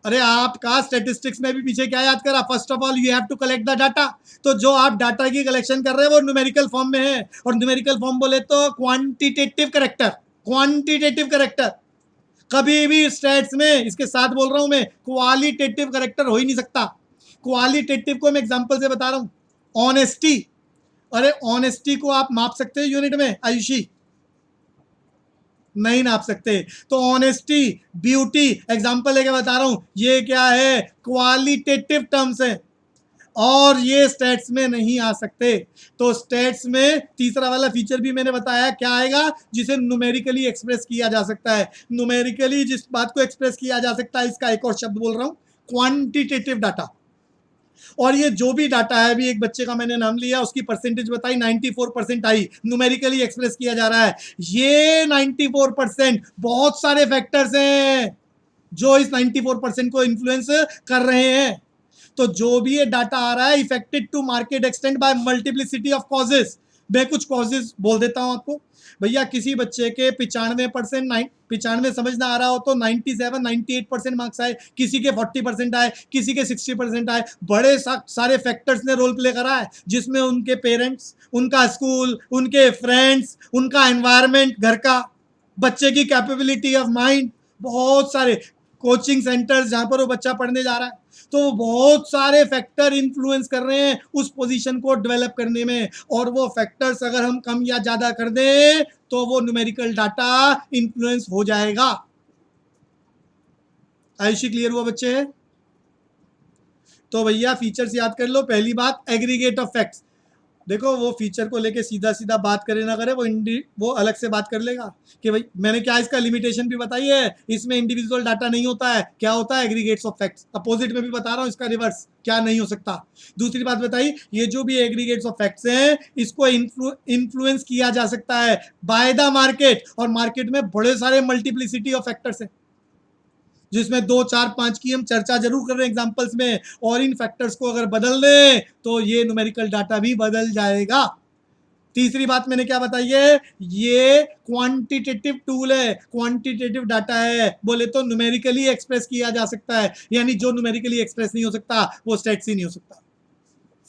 अरे आपका स्टैटिस्टिक्स में भी पीछे क्या याद करा, first of all you have to collect the data. तो जो आप डाटा की कलेक्शन कर रहे हैं वो न्यूमेरिकल फॉर्म में है, और न्यूमेरिकल फॉर्म बोले तो क्वांटिटेटिव करेक्टर, क्वांटिटेटिव करेक्टर। कभी भी स्टैट्स में, इसके साथ बोल रहा हूं मैं, क्वालिटेटिव करेक्टर हो ही नहीं सकता। क्वालिटेटिव को मैं एग्जांपल से बता रहा हूं, ऑनेस्टी। अरे ऑनेस्टी को आप माप सकते हैं यूनिट में आयुषी? नहीं नाप सकते। तो ऑनेस्टी, ब्यूटी, एग्जांपल लेके बता रहा हूं, ये क्या है, क्वालिटेटिव टर्म्स है, और ये स्टेट्स में नहीं आ सकते। तो स्टेट्स में तीसरा वाला फीचर भी मैंने बताया, क्या आएगा, जिसे न्यूमेरिकली एक्सप्रेस किया जा सकता है। न्यूमेरिकली जिस बात को एक्सप्रेस किया जा सकता है, इसका एक और शब्द बोल रहा हूं, क्वांटिटेटिव डाटा। और ये जो भी डाटा है, अभी एक बच्चे का मैंने नाम लिया, उसकी परसेंटेज बताई, 94% आई, न्यूमेरिकली एक्सप्रेस किया जा रहा है। ये 94%, बहुत सारे फैक्टर्स हैं जो इस 94% को इन्फ्लुएंस कर रहे हैं। तो जो भी ये डाटा आ रहा है, affected to market extend by multiplicity of causes. मैं कुछ कॉजेस बोल देता हूं आपको। भैया किसी बच्चे के 95%, 95 समझ ना आ रहा हो तो 97, 98% मार्क्स आए, किसी के 40% आए, किसी के 60% आए। बड़े सारे फैक्टर्स ने रोल प्ले करा है, जिसमें उनके पेरेंट्स, उनका स्कूल, उनके फ्रेंड्स, उनका एनवायरमेंट घर का, बच्चे की कैपेबिलिटी ऑफ माइंड, बहुत सारे कोचिंग सेंटर्स जहां पर वो बच्चा पढ़ने जा रहा है, तो बहुत सारे फैक्टर इन्फ्लुएंस कर रहे हैं उस पोजीशन को डेवलप करने में। और वो फैक्टर्स अगर हम कम या ज्यादा कर दें तो वो न्यूमेरिकल डाटा इन्फ्लुएंस हो जाएगा। आयुषी क्लियर हुआ बच्चे? तो भैया फीचर्स याद कर लो। पहली बात, एग्रीगेट ऑफ फैक्ट्स। देखो वो फीचर को लेके सीधा सीधा बात करे ना करे, वो अलग से बात कर लेगा कि भाई मैंने क्या इसका लिमिटेशन भी बताई है, इसमें इंडिविजुअल डाटा नहीं होता है, क्या होता है, एग्रीगेट्स ऑफ फैक्ट्स। अपोजिट में भी बता रहा हूँ, इसका रिवर्स क्या नहीं हो सकता। दूसरी बात बताई, ये जो भी एग्रीगेट्स ऑफ फैक्ट्स हैं, इसको इन्फ्लुएंस किया जा सकता है बाय द मार्केट, और मार्केट में बड़े सारे मल्टीप्लिसिटी ऑफ फैक्टर्स हैं, जिसमें 2, 4, 5 की हम चर्चा जरूर कर रहे हैं एग्जांपल्स में। और इन फैक्टर्स को अगर बदल दें तो ये न्यूमेरिकल डाटा भी बदल जाएगा। तीसरी बात मैंने क्या बताई है, ये क्वांटिटेटिव टूल है, क्वांटिटेटिव डाटा है, बोले तो न्यूमेरिकली एक्सप्रेस किया जा सकता है, यानी जो न्यूमेरिकली एक्सप्रेस नहीं हो सकता वो स्टैट्स ही नहीं हो सकता।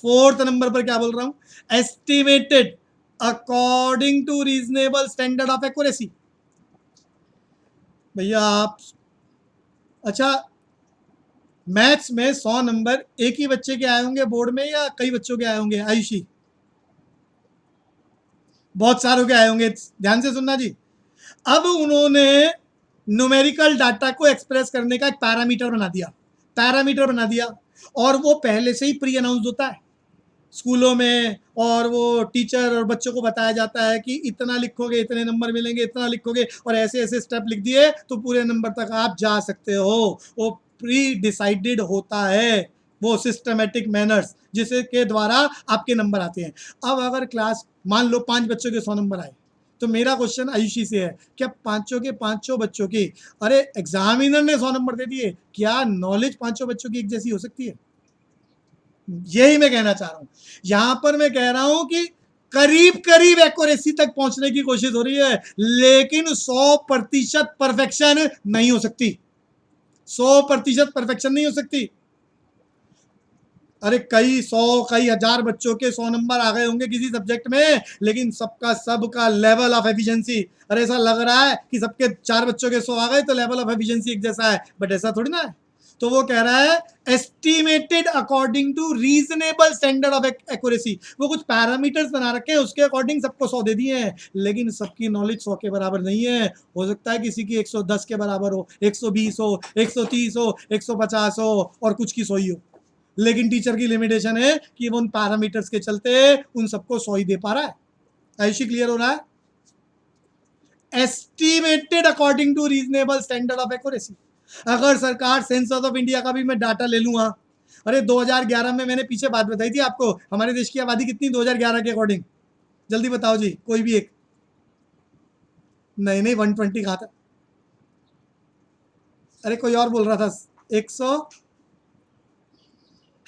फोर्थ नंबर पर क्या बोल रहा हूं, estimated according to reasonable standard of accuracy. भैया आप, अच्छा मैथ्स में 100 नंबर एक ही बच्चे के आए होंगे बोर्ड में या कई बच्चों के आए होंगे आयुषी? बहुत सारों के आए होंगे, ध्यान से सुनना जी। अब उन्होंने न्यूमेरिकल डाटा को एक्सप्रेस करने का एक पैरामीटर बना दिया, पैरामीटर बना दिया, और वो पहले से ही प्री अनाउंस होता है स्कूलों में, और वो टीचर और बच्चों को बताया जाता है कि इतना लिखोगे इतने नंबर मिलेंगे, इतना लिखोगे और ऐसे ऐसे स्टेप लिख दिए तो पूरे नंबर तक आप जा सकते हो। वो प्री डिसाइडेड होता है, वो सिस्टमेटिक मैनर्स जिसके के द्वारा आपके नंबर आते हैं। अब अगर क्लास मान लो 5 बच्चों के 100 नंबर आए, तो मेरा क्वेश्चन आयुषी से है, क्या पांचों के पांचों बच्चों की, अरे एग्जामिनर ने 100 नंबर दे दिए, क्या नॉलेज पांचों बच्चों की एक जैसी हो सकती है? यही मैं कहना चाह रहा हूं। यहां पर मैं कह रहा हूं कि करीब करीब एक्यूरेसी तक पहुंचने की कोशिश हो रही है, लेकिन 100% परफेक्शन नहीं हो सकती, 100% परफेक्शन नहीं हो सकती। अरे कई 100 कई हजार बच्चों के 100 नंबर आ गए होंगे किसी सब्जेक्ट में, लेकिन सबका लेवल ऑफ एफिशिएंसी, अरे ऐसा लग रहा है कि सबके 4 बच्चों के 100 आ गए तो लेवल ऑफ एफिशिएंसी एक जैसा है, बट ऐसा थोड़ी ना है। तो वो कह रहा है estimated according to reasonable standard of accuracy. वो कुछ पैरामीटर्स बना रखे हैं, उसके अकॉर्डिंग सबको 100 दे दिए हैं, लेकिन सबकी नॉलेज 100 के बराबर नहीं है। हो सकता है किसी की 110 के बराबर हो, 120 हो, 130 हो, 150 हो, और कुछ की 100 ही हो। लेकिन टीचर की लिमिटेशन है कि वो उन पैरामीटर्स के चलते उन सबको 100 ही दे पा रहा है। ऐसी क्लियर हो रहा है? Estimated according to reasonable standard of accuracy. अगर सरकार सेंसस ऑफ इंडिया का भी मैं डाटा ले लूंगा, अरे 2011 में मैंने पीछे बात बताई थी आपको, हमारे देश की आबादी कितनी 2011 के अकॉर्डिंग, जल्दी बताओ जी, कोई भी एक। नहीं 120 कहा था, अरे कोई और बोल रहा था 100,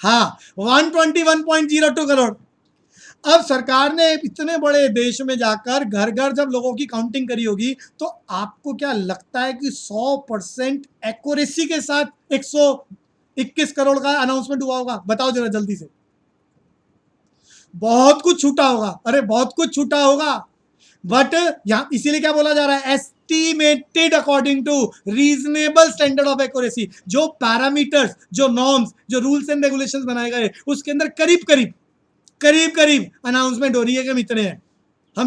हाँ 121.02 करोड़। अब सरकार ने इतने बड़े देश में जाकर घर घर जब लोगों की काउंटिंग करी होगी, तो आपको क्या लगता है कि 100% एक्यूरेसी के साथ 121 करोड़ का अनाउंसमेंट हुआ होगा? बताओ जरा जल्दी से। बहुत कुछ छूटा होगा, अरे बहुत कुछ छूटा होगा। बट यहां इसीलिए क्या बोला जा रहा है? Estimated according to reasonable standard of accuracy. जो पैरामीटर्स, जो नॉर्म्स, जो रूल्स एंड रेगुलेशंस बनाए गए, उसके अंदर करीब करीब अनाउंसमेंट हो रही है कि हम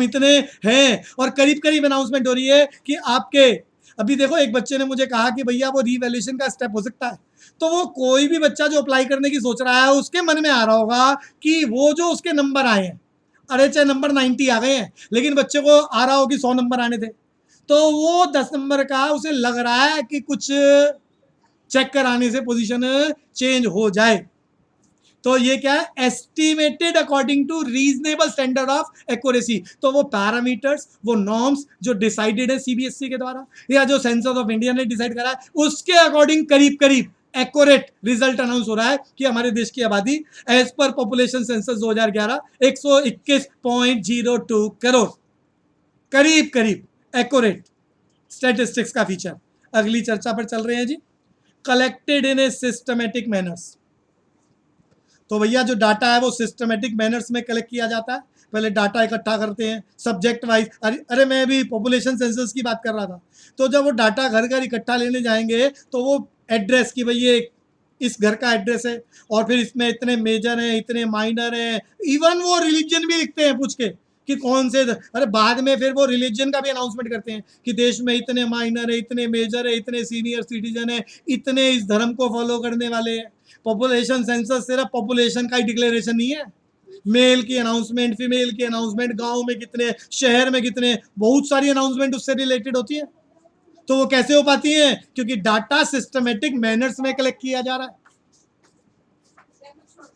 इतने हैं, और करीब करीब अनाउंसमेंट हो रही है कि आपके, अभी देखो एक बच्चे ने मुझे कहा कि भैया वो रीवैल्यूएशन का स्टेप हो सकता है। तो वो कोई भी बच्चा जो अप्लाई करने की सोच रहा है, उसके मन में आ रहा होगा कि वो जो उसके नंबर आए हैं, अरे चाहे नंबर 90 आ गए हैं, लेकिन बच्चे को आ रहा हो कि 100 नंबर आने थे, तो वो 10 नंबर का उसे लग रहा है कि कुछ चेक कराने से पोजीशन चेंज हो जाए। तो ये क्या है? Estimated according to reasonable standard of accuracy. तो वो पैरामीटर्स, वो नॉर्म्स जो डिसाइडेड है सीबीएसई के द्वारा या जो सेंसस ऑफ इंडिया ने डिसाइड करा है, उसके अकॉर्डिंग करीब करीब एक्यूरेट रिजल्ट अनाउंस हो रहा है कि हमारे देश की आबादी as per population census 2011 121.02 crore, करीब करीब एक्यूरेट स्टैटिस्टिक्स का फीचर। अगली चर्चा पर चल रहे हैं जी, collected in a systematic manners. तो भैया जो डाटा है वो सिस्टमेटिक मैनर्स में कलेक्ट किया जाता है। पहले डाटा इकट्ठा करते हैं सब्जेक्ट वाइज। अरे मैं अभी पॉपुलेशन सेंसस की बात कर रहा था। तो जब वो डाटा घर घर इकट्ठा लेने जाएंगे, तो वो एड्रेस की, भाई ये इस घर का एड्रेस है, और फिर इसमें इतने मेजर हैं, इतने माइनर हैं, इवन वो रिलीजन भी लिखते हैं पूछ के कि कौन से, अरे बाद में फिर वो रिलीजन का भी अनाउंसमेंट करते हैं कि देश में इतने माइनर है, इतने मेजर है, इतने सीनियर सिटीजन है, इतने इस धर्म को फॉलो करने वाले हैं। पॉपुलेशन सेंसस सिर्फ पॉपुलेशन का ही डिक्लेरेशन नहीं है, मेल की अनाउंसमेंट, फीमेल की अनाउंसमेंट, गांव में कितने, शहर में कितने, बहुत सारी अनाउंसमेंट उससे रिलेटेड होती है। तो वो कैसे हो पाती है? क्योंकि डाटा सिस्टमेटिक मैनर्स में कलेक्ट किया जा रहा है।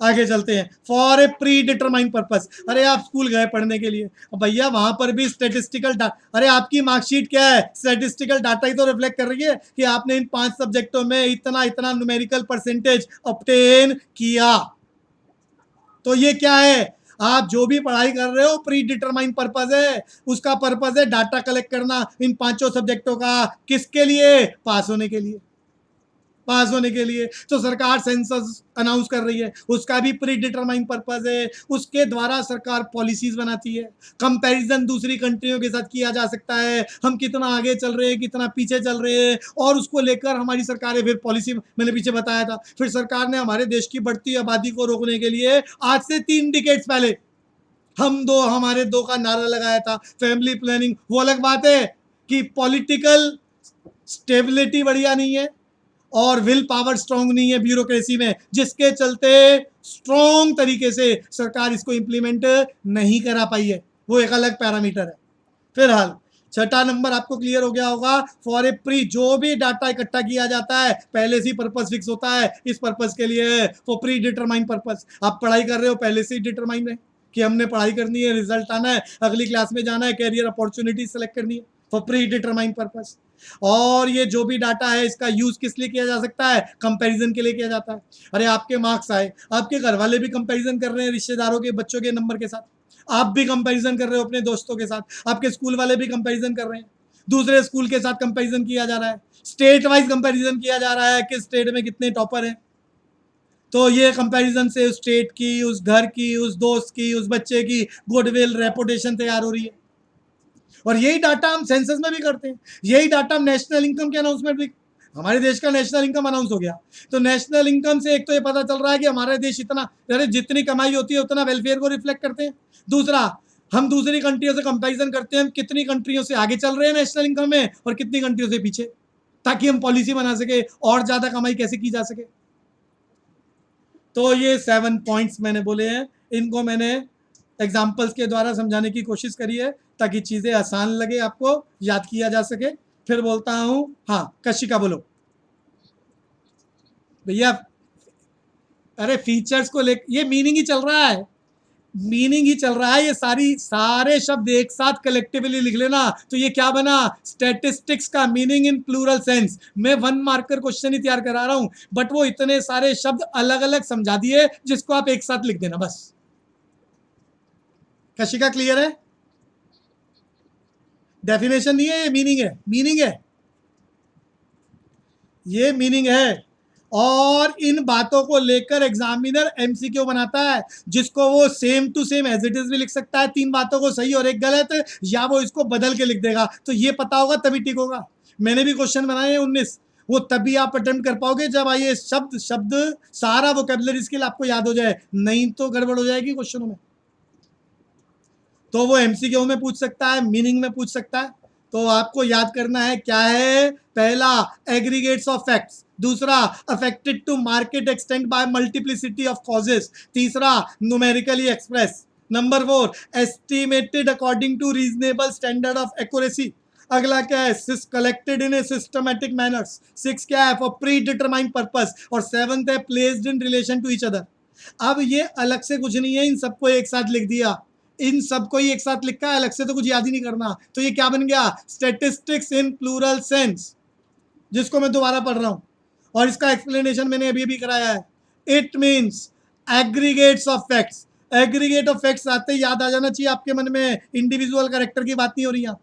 आगे चलते हैं। For a pre determined purpose. अरे आप स्कूल गए पढ़ने के लिए, भैया वहां पर भी स्टेटिस्टिकल डाटा, अरे आपकी मार्कशीट क्या है? स्टेटिस्टिकल डाटा ही तो रिफ्लेक्ट कर रही है कि आपने इन 5 सब्जेक्टों में इतना इतना न्यूमेरिकल परसेंटेज ऑब्टेन किया। तो ये क्या है? आप जो भी पढ़ाई कर रहे हो प्री डिटरमाइंड पर्पस है, उसका पर्पस है डाटा कलेक्ट करना इन 5 सब्जेक्टों का। किसके लिए? पास होने के लिए, पास होने के लिए। तो सरकार सेंसस अनाउंस कर रही है, उसका भी प्री डिटरमाइंड पर्पस है। उसके द्वारा सरकार पॉलिसीज बनाती है, कंपैरिजन दूसरी कंट्रियों के साथ किया जा सकता है, हम कितना आगे चल रहे हैं, कितना पीछे चल रहे हैं, और उसको लेकर हमारी सरकारें फिर पॉलिसी, मैंने पीछे बताया था, फिर सरकार ने हमारे देश की बढ़ती आबादी को रोकने के लिए आज से 3 डिकेड्स पहले हमारे दो का नारा लगाया था, फैमिली प्लानिंग। वो अलग बात है कि पॉलिटिकल स्टेबिलिटी बढ़िया नहीं है और विल पावर स्ट्रांग नहीं है ब्यूरोक्रेसी में, जिसके चलते स्ट्रांग तरीके से सरकार इसको इंप्लीमेंट नहीं करा पाई है। वो एक अलग पैरामीटर है। फिलहाल 6ठा नंबर आपको क्लियर हो गया होगा। फॉर ए प्री, जो भी डाटा इकट्ठा किया जाता है पहले से ही पर्पस फिक्स होता है, इस पर्पस के लिए फॉर प्री डिटरमाइंड पर्पस। आप पढ़ाई कर रहे हो, पहले से ही डिटरमाइंड है कि हमने पढ़ाई करनी है, रिजल्ट आना है, अगली क्लास में जाना है, कैरियर अपॉर्चुनिटी सेलेक्ट करनी है, फॉर प्री डिटरमाइंड पर्पस। और ये जो भी डाटा है इसका यूज किस लिए किया जा सकता है? कंपैरिजन के लिए किया जाता है। अरे आपके मार्क्स आए, आपके घर वाले भी कंपैरिजन कर रहे हैं रिश्तेदारों के बच्चों के नंबर के साथ, आप भी कंपैरिजन कर रहे हो अपने दोस्तों के साथ, आपके स्कूल वाले भी कंपैरिजन कर रहे हैं, दूसरे स्कूल के साथ कंपैरिजन किया जा रहा है, स्टेट वाइज कंपैरिजन किया जा रहा है कि स्टेट में कितने टॉपर हैं। तो ये कंपैरिजन से उस स्टेट की, उस घर की, उस दोस्त की, उस बच्चे की गुडविल, रेपुटेशन तैयार हो रही है। और यही डाटा हम सेंसस में भी करते हैं, यही डाटा हम नेशनल इनकम के अनाउंसमेंट भी हमारे देश का नेशनल इनकम अनाउंस हो गया, तो नेशनल इनकम से एक तो ये पता चल रहा है कि हमारे देश इतना, अरे जितनी कमाई होती है उतना वेलफेयर को रिफ्लेक्ट करते हैं। दूसरा, हम दूसरी कंट्रियों से कंपैरिजन करते हैं, हम कितनी कंट्रियों से आगे चल रहे हैं नेशनल इनकम में और कितनी कंट्रियों से पीछे, ताकि हम पॉलिसी बना सके और ज्यादा कमाई कैसे की जा सके। तो ये 7 पॉइंट्स मैंने बोले हैं, इनको मैंने एग्जाम्पल्स के द्वारा समझाने की कोशिश करी है ताकि चीजें आसान लगे, आपको याद किया जा सके। फिर बोलता हूं, हाँ कशिका बोलो भैया। अरे फीचर्स को लेकर ये मीनिंग ही चल रहा है, मीनिंग ही चल रहा है, ये सारे शब्द एक साथ कलेक्टिवली लिख लेना तो ये क्या बना, स्टैटिस्टिक्स का मीनिंग इन प्लूरल सेंस। मैं 1 मार्कर क्वेश्चन ही तैयार करा रहा हूं, बट वो इतने सारे शब्द अलग अलग समझा दिए जिसको आप एक साथ लिख देना बस। कशिका क्लियर है? डेफिनेशन नहीं है, ये मीनिंग है, मीनिंग है, ये मीनिंग है। और इन बातों को लेकर एग्जामिनर एमसीक्यू बनाता है, जिसको वो same to same as it is भी लिख सकता है, 3 बातों को सही और एक गलत, या वो इसको बदल के लिख देगा। तो ये पता होगा तभी ठीक होगा। मैंने भी क्वेश्चन बनाए हैं 19, वो तभी आप अटेम्प्ट कर पाओगे जब आइए शब्द शब्द सारा वोकेबलरी स्किल आपको याद हो जाए, नहीं तो गड़बड़ हो जाएगी क्वेश्चनों में। तो वो एमसीक्यू में पूछ सकता है, मीनिंग में पूछ सकता है। तो आपको याद करना है क्या है, पहला एग्रीगेट्स ऑफ फैक्ट्स, दूसरा affected to market extend by multiplicity of causes, तीसरा numerically express, number 4 estimated according to reasonable standard of accuracy, अगला क्या है, collected in a systematic manners, 6 क्या है, फॉर प्री डिटरमाइंड पर्पस, और 7th है placed in relation to each other. अब ये अलग से कुछ नहीं है, इन सबको एक साथ लिख दिया, इन सबको ही एक साथ लिखा है, अलग से तो कुछ याद ही नहीं करना। तो ये क्या बन गया, स्टैटिस्टिक्स इन प्लूरल सेंस, जिसको मैं दोबारा पढ़ रहा हूं और इसका एक्सप्लेनेशन मैंने अभी भी कराया है। It means aggregates of facts, aggregate of facts आते ही याद आ जाना चाहिए आपके मन में, इंडिविजुअल कैरेक्टर की बात नहीं हो रही है।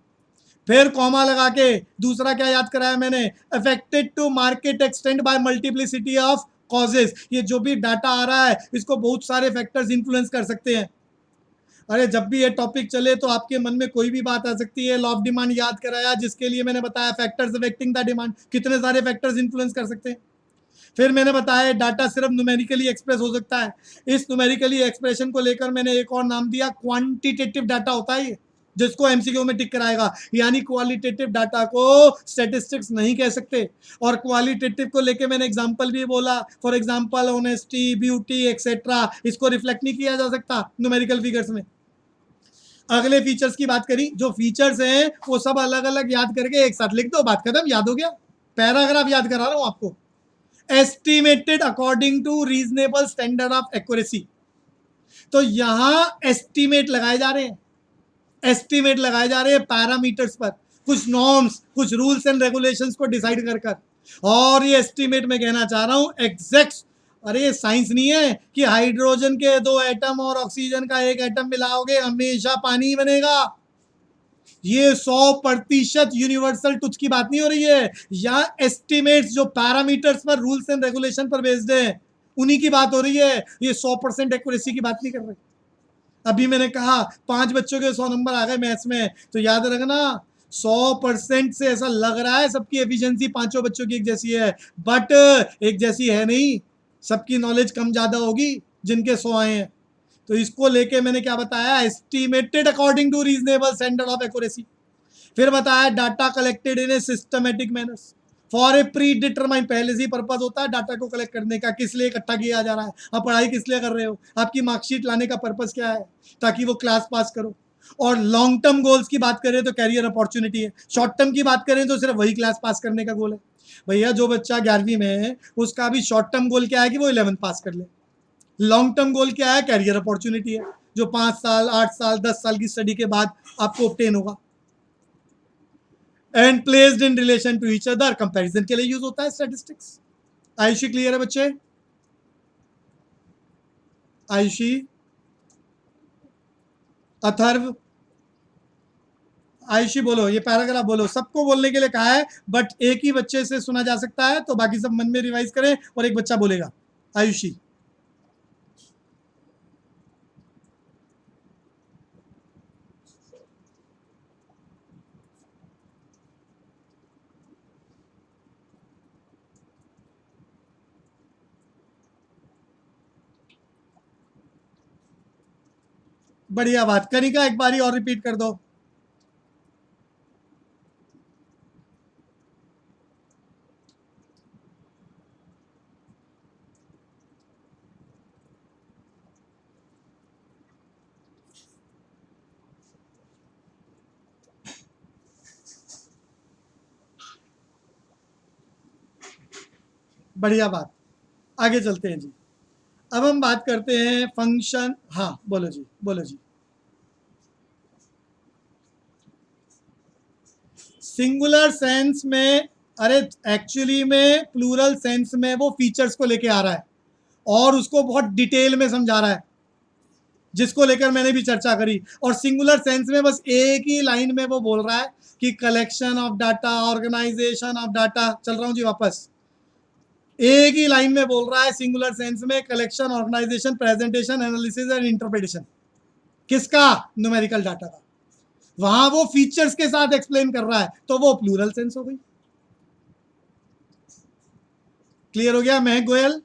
फिर कॉमा लगा के दूसरा क्या याद कराया मैंने, affected to market extend by multiplicity of causes, ये जो भी डाटा आ रहा है इसको बहुत सारे फैक्टर्स इन्फ्लुएंस कर सकते हैं। अरे जब भी ये टॉपिक चले तो आपके मन में कोई भी बात आ सकती है। लॉ ऑफ डिमांड याद कराया, जिसके लिए मैंने बताया फैक्टर्स अफेक्टिंग द डिमांड, कितने सारे फैक्टर्स इन्फ्लुएंस कर सकते हैं। फिर मैंने बताया डाटा सिर्फ न्यूमेरिकली एक्सप्रेस हो सकता है, इस न्यूमेरिकली एक्सप्रेशन को लेकर मैंने एक और नाम दिया, क्वांटिटेटिव डाटा होता है ये, जिसको एमसीक्यू में टिक कराएगा। यानी क्वालिटेटिव डाटा को स्टैटिस्टिक्स नहीं कह सकते। और क्वालिटेटिव को लेके मैंने एग्जांपल भी बोला, for example honesty, beauty etcetera, इसको रिफ्लेक्ट नहीं किया जा सकता न्यूमेरिकल फिगर्स में। अगले फीचर्स की बात करी, जो फीचर्स हैं वो सब अलग अलग याद करके एक साथ लिख दो, बात खत्म, याद हो गया। पैराग्राफ याद करा रहा हूं आपको, estimated according to reasonable standard of accuracy. तो यहां एस्टिमेट लगाए जा रहे हैं, एस्टिमेट लगाए जा रहे हैं पैरामीटर्स पर, कुछ नॉर्म्स, कुछ रूल्स एंड रेगुलेशंस को डिसाइड कर कर। और ये एस्टिमेट में कहना चाह रहा हूं एग्जैक्ट, अरे ये साइंस नहीं है कि हाइड्रोजन के 2 एटम और ऑक्सीजन का 1 एटम मिलाओगे हमेशा पानी बनेगा। ये 100% यूनिवर्सल ट्रुथ की बात नहीं हो रही है, या एस्टिमेट्स जो पैरामीटर्स पर, रूल्स एंड रेगुलेशन पर बेस्ड है, उन्हीं की बात हो रही है। ये 100% एक्यूरेसी की बात नहीं कर रहे। अभी मैंने कहा 5 बच्चों के 100 नंबर आ गए मैथ्स में, तो याद रखना 100% से ऐसा लग रहा है सबकी एफिशिएंसी पांचों बच्चों की एक जैसी है, बट एक जैसी है नहीं, सबकी नॉलेज कम ज्यादा होगी जिनके 100 आए हैं। तो इसको लेके मैंने क्या बताया, estimated according to reasonable standard of accuracy. फिर बताया data collected in a systematic manners for a predetermine, पहले से ही पर्पज होता है डाटा को कलेक्ट करने का, किस लिए इकट्ठा किया जा रहा है, आप पढ़ाई किस लिए कर रहे हो, आपकी मार्कशीट लाने का पर्पज क्या है, ताकि वो क्लास पास करो। और लॉन्ग टर्म गोल्स की बात करें तो कैरियर अपॉर्चुनिटी है, शॉर्ट टर्म की बात करें तो सिर्फ वही क्लास पास करने का गोल है। भैया जो बच्चा 11वीं में है उसका भी शॉर्ट टर्म गोल क्या है कि वो 11th पास कर ले, लॉन्ग टर्म गोल क्या है, कैरियर अपॉर्चुनिटी है, जो 5 साल 8 साल 10 साल की स्टडी के बाद आपको ऑब्टेन होगा। And placed in relation to each other, comparison के लिए यूज होता है स्टैटिस्टिक्स। आयुषी क्लियर है बच्चे? आयुषी, अथर्व, आयुषी बोलो, ये पैराग्राफ बोलो, सबको बोलने के लिए कहा है बट एक ही बच्चे से सुना जा सकता है, तो बाकी सब मन में रिवाइज करें और एक बच्चा बोलेगा। आयुषी, बढ़िया बात। कनिका एक बारी और रिपीट कर दो। बढ़िया बात। आगे चलते हैं जी। अब हम बात करते हैं फंक्शन। हाँ बोलो जी, बोलो जी। सिंगुलर सेंस में, अरे एक्चुअली में प्लूरल सेंस में वो फीचर्स को लेके आ रहा है और उसको बहुत डिटेल में समझा रहा है, जिसको लेकर मैंने भी चर्चा करी। और सिंगुलर सेंस में बस एक ही लाइन में वो बोल रहा है कि collection of data, organisation of data. चल रहा हूं जी वापस। एक ही लाइन में बोल रहा है सिंगुलर सेंस में, collection, organisation, presentation, analysis and interpretation. किसका? न्यूमेरिकल डाटा का। वहां वो फीचर्स के साथ एक्सप्लेन कर रहा है, तो वो प्लूरल सेंस हो गई। क्लियर हो गया? महक गोयल,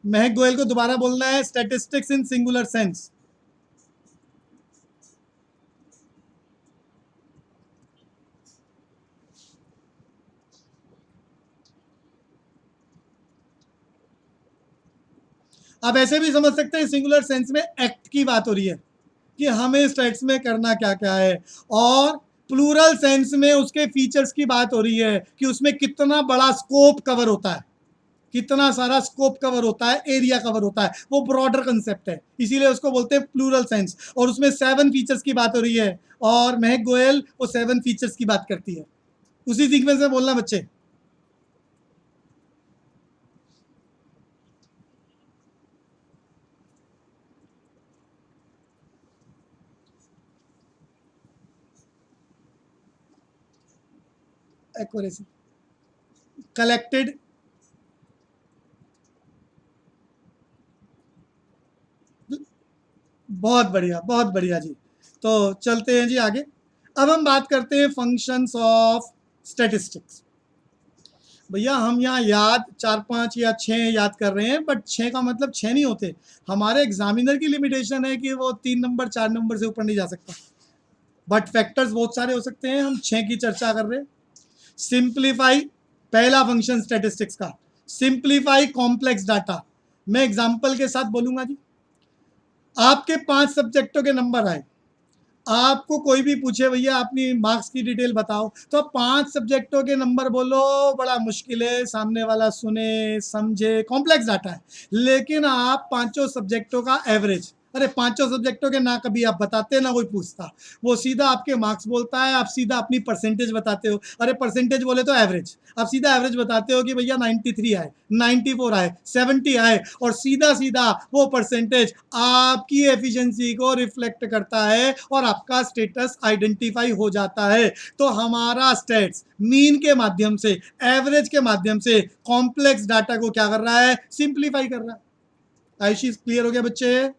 महक गोयल को दोबारा बोलना है, स्टैटिस्टिक्स इन सिंगुलर सेंस। आप ऐसे भी समझ सकते हैं सिंगुलर सेंस में एक्ट की बात हो रही है कि हमें स्टैट्स में करना क्या क्या है, और प्लूरल सेंस में उसके फीचर्स की बात हो रही है कि उसमें कितना बड़ा स्कोप कवर होता है, कितना सारा स्कोप कवर होता है, एरिया कवर होता है। वो ब्रॉडर कंसेप्ट है, इसीलिए उसको बोलते हैं प्लूरल सेंस। और उसमें 7 फीचर्स की बात हो रही है और महक गोयल वो 7 फीचर्स की बात करती है। उसी सीक्वेंस में बोलना बच्चे। Accuracy, collected. बहुत बढ़िया, बहुत बढ़िया जी। तो चलते हैं जी आगे। अब हम बात करते हैं फंक्शंस ऑफ स्टैटिस्टिक्स। भैया हम यहाँ याद 4-5 या 6 याद कर रहे हैं, बट 6 का मतलब 6 नहीं होते। हमारे एग्जामिनर की लिमिटेशन है कि वो 3 नंबर 4 नंबर से ऊपर नहीं जा सकता, बट फैक्टर्स बहुत सारे हो सकते हैं। हम 6 की चर्चा कर रहे हैं। सिंप्लीफाई, पहला फंक्शन स्टैटिस्टिक्स का, सिंप्लीफाई कॉम्प्लेक्स डाटा। मैं एग्जाम्पल के साथ बोलूंगा जी। आपके 5 सब्जेक्टों के नंबर आए, आपको कोई भी पूछे भैया अपनी मार्क्स की डिटेल बताओ, तो 5 सब्जेक्टों के नंबर बोलो, बड़ा मुश्किल है, सामने वाला सुने समझे, कॉम्प्लेक्स डाटा है। लेकिन आप पांचों सब्जेक्टों का एवरेज, अरे पांचों सब्जेक्टों के ना कभी आप बताते ना कोई पूछता, वो सीधा आपके मार्क्स बोलता है, आप सीधा अपनी परसेंटेज बताते हो। अरे परसेंटेज बोले तो एवरेज, आप सीधा एवरेज बताते हो कि भैया 93 आए, 94 आए, 70 आए, और सीधा सीधा वो परसेंटेज आपकी एफिशिएंसी को रिफ्लेक्ट करता है और आपका स्टेटस आइडेंटिफाई हो जाता है। तो हमारा स्टेट्स मीन के माध्यम से, एवरेज के माध्यम से कॉम्प्लेक्स डाटा को क्या कर रहा है? सिंप्लीफाई कर रहा है। आयुषी क्लियर हो गया बच्चे?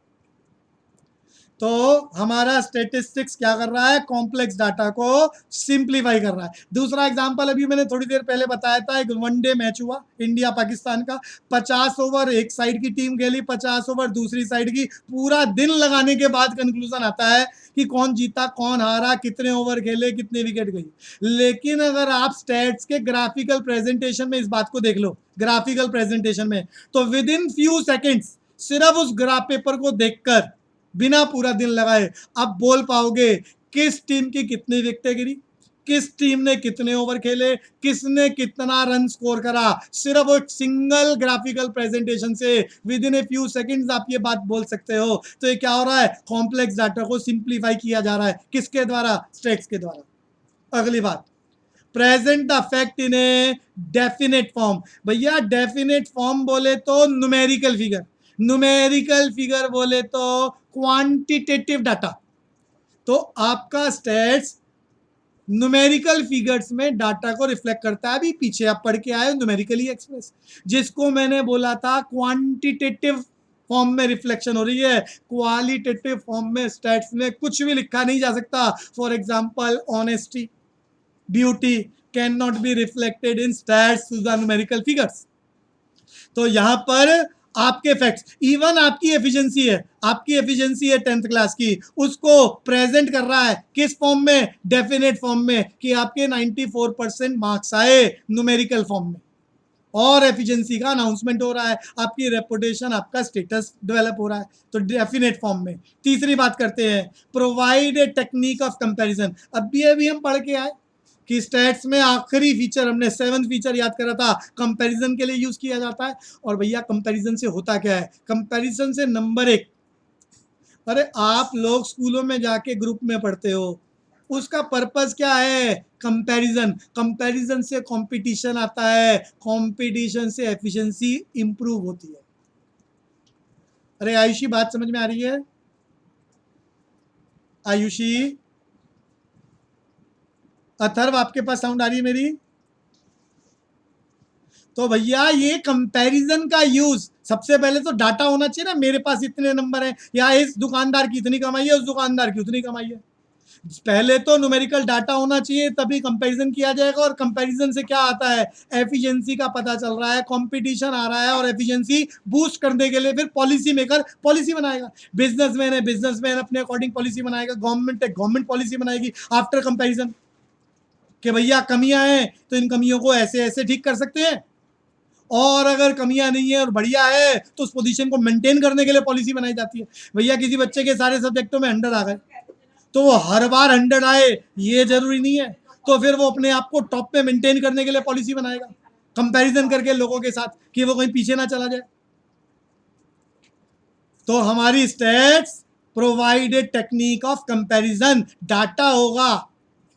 तो हमारा स्टेटिस्टिक्स क्या कर रहा है? कॉम्प्लेक्स डाटा को सिंप्लीफाई कर रहा है। दूसरा एग्जांपल अभी मैंने थोड़ी देर पहले बताया था, एक वनडे मैच हुआ इंडिया पाकिस्तान का। 50 ओवर एक साइड की टीम खेली, 50 ओवर दूसरी साइड की। पूरा दिन लगाने के बाद कंक्लूजन आता है कि कौन जीता कौन हारा, कितने ओवर खेले, कितने विकेट गई। लेकिन अगर आप स्टैट्स के ग्राफिकल प्रेजेंटेशन में इस बात को देख लो, ग्राफिकल प्रेजेंटेशन में, तो विद इन फ्यू सेकेंड्स सिर्फ उस ग्राफ पेपर को देखकर, बिना पूरा दिन लगाए, आप बोल पाओगे किस टीम की कितनी विकेटें गिरी, किस टीम ने कितने ओवर खेले, किसने कितना रन स्कोर करा। सिर्फ एक सिंगल ग्राफिकल प्रेजेंटेशन से with in a few seconds आप ये बात बोल सकते हो। तो ये क्या हो रहा है? कॉम्प्लेक्स डाटा को सिंप्लीफाई किया जा रहा है। किसके द्वारा? स्टैट्स के द्वारा। अगली बात, present the fact in a definite form. भैया डेफिनेट फॉर्म बोले तो न्यूमेरिकल फिगर, न्यूमेरिकल फिगर बोले तो क्वांटिटेटिव डाटा। तो आपका स्टेट्स न्यूमेरिकल फिगर्स में डाटा को रिफ्लेक्ट करता है। अभी पीछे आप पढ़ के आए न्यूमेरिकली एक्सप्रेस, जिसको मैंने बोला था क्वांटिटेटिव फॉर्म में रिफ्लेक्शन हो रही है। क्वालिटेटिव फॉर्म में स्टैट्स में कुछ भी लिखा नहीं जा सकता। For example honesty, beauty can not be reflected in stats to the numerical figures. तो यहां पर आपके फैक्ट्स, इवन आपकी एफिशिएंसी है, आपकी एफिशिएंसी है 10th क्लास की, उसको प्रेजेंट कर रहा है किस फॉर्म में, डेफिनेट फॉर्म में, कि आपके 94% मार्क्स आए न्यूमेरिकल फॉर्म में, और एफिशिएंसी का अनाउंसमेंट हो रहा है, आपकी रेपुटेशन, आपका स्टेटस डेवलप हो रहा है, तो डेफिनेट फॉर्म में। तीसरी बात करते हैं, provide a technique of comparison. अभी हम पढ़ के आए कि स्टैट्स में आखिरी फीचर हमने 7th फीचर याद करा था, कंपैरिजन के लिए यूज किया जाता है। और भैया कंपैरिजन से होता क्या है, कंपैरिजन से नंबर 1, अरे आप लोग स्कूलों में जाके ग्रुप में पढ़ते हो, उसका पर्पस क्या है, कंपैरिजन। कंपैरिजन से कंपटीशन आता है, कंपटीशन से एफिशिएंसी इंप्रूव होती है। अरे आयुषी, बात समझ में आ रही है? आयुषी, अथर्व, आपके पास साउंड आ रही है मेरी? तो भैया ये कंपैरिजन का यूज, सबसे पहले तो डाटा होना चाहिए ना, मेरे पास इतने नंबर हैं, या इस दुकानदार की इतनी कमाई है, उस दुकानदार की उतनी कमाई है। पहले तो न्यूमेरिकल डाटा होना चाहिए, तभी कंपैरिजन किया जाएगा। और कंपैरिजन से क्या आता है, एफिशिएंसी का पता चल रहा है, कंपटीशन आ रहा है, और एफिशिएंसी बूस्ट करने के लिए फिर पॉलिसी मेकर पॉलिसी बनाएगा। बिजनेसमैन है, बिजनेसमैन अपने अकॉर्डिंग पॉलिसी बनाएगा, गवर्नमेंट है, गवर्नमेंट पॉलिसी बनाएगी आफ्टर कंपैरिजन, कि भैया कमियां हैं तो इन कमियों को ऐसे ऐसे ठीक कर सकते हैं, और अगर कमियां नहीं है और बढ़िया है तो उस पोजीशन को मेंटेन करने के लिए पॉलिसी बनाई जाती है। भैया किसी बच्चे के सारे सब्जेक्टों में 100 आ गए, तो वो हर बार 100 आए ये जरूरी नहीं है, तो फिर वो अपने आप को टॉप पे मेंटेन करने के लिए पॉलिसी बनाएगा, कंपैरिजन करके लोगों के साथ, कि वो कहीं पीछे ना चला जाए। तो हमारी stats provide a technique of comparison, data होगा,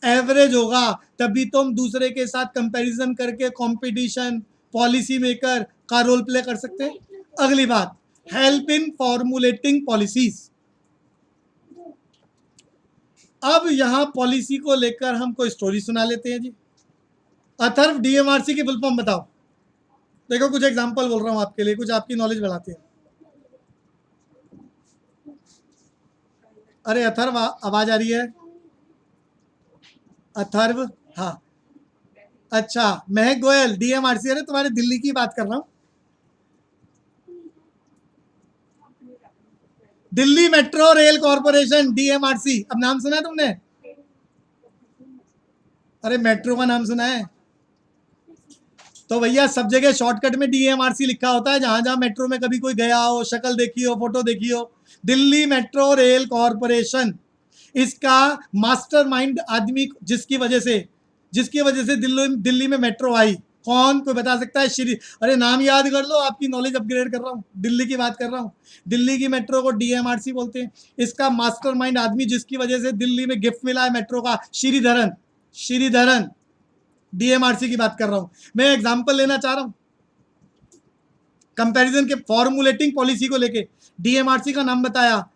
एवरेज होगा, तभी तो हम दूसरे के साथ कंपैरिजन करके कंपटीशन, पॉलिसी मेकर का रोल प्ले कर सकते हैं। अगली बात, हेल्प इन फॉर्मुलेटिंग पॉलिसीज। अब यहां पॉलिसी को लेकर हम कोई स्टोरी सुना लेते हैं जी। अथर्व, डीएमआरसी की फुल फॉर्म बताओ। देखो कुछ एग्जांपल बोल रहा हूं आपके लिए, कुछ आपकी नॉलेज बढ़ाते हैं। अरे अथर्व, आवाज आ रही है? अथर्व, हाँ, अच्छा, महक गोयल, डीएमआरसी, अरे तुम्हारे दिल्ली की बात कर रहा हूं, Delhi metro rail corporation, DMRC. अब नाम सुना है तुमने? अरे मेट्रो का नाम सुना है? तो भैया सब जगह शॉर्टकट में डीएमआरसी लिखा होता है, जहां जहां मेट्रो में कभी कोई गया हो, शक्ल देखी हो, फोटो देखी हो। दिल्ली मेट्रो रेल कॉर्पोरेशन, इसका मास्टरमाइंड आदमी जिसकी वजह से दिल्ली में मेट्रो आई, कौन, कोई बता सकता है? श्री, अरे नाम याद कर लो, आपकी नॉलेज अपग्रेड कर रहा हूँ, दिल्ली की बात कर रहा हूँ। दिल्ली की मेट्रो को डीएमआरसी बोलते हैं। इसका मास्टरमाइंड आदमी जिसकी वजह से दिल्ली में गिफ्ट मिला है मेट्रो का, श्रीधरन, श्रीधरन, डीएमआरसी की बात कर रहा हूं। मैं एग्जांपल लेना चाह रहा हूं कंपैरिजन के, फॉर्मुलेटिंग पॉलिसी को लेके। डीएमआरसी का नाम बताया,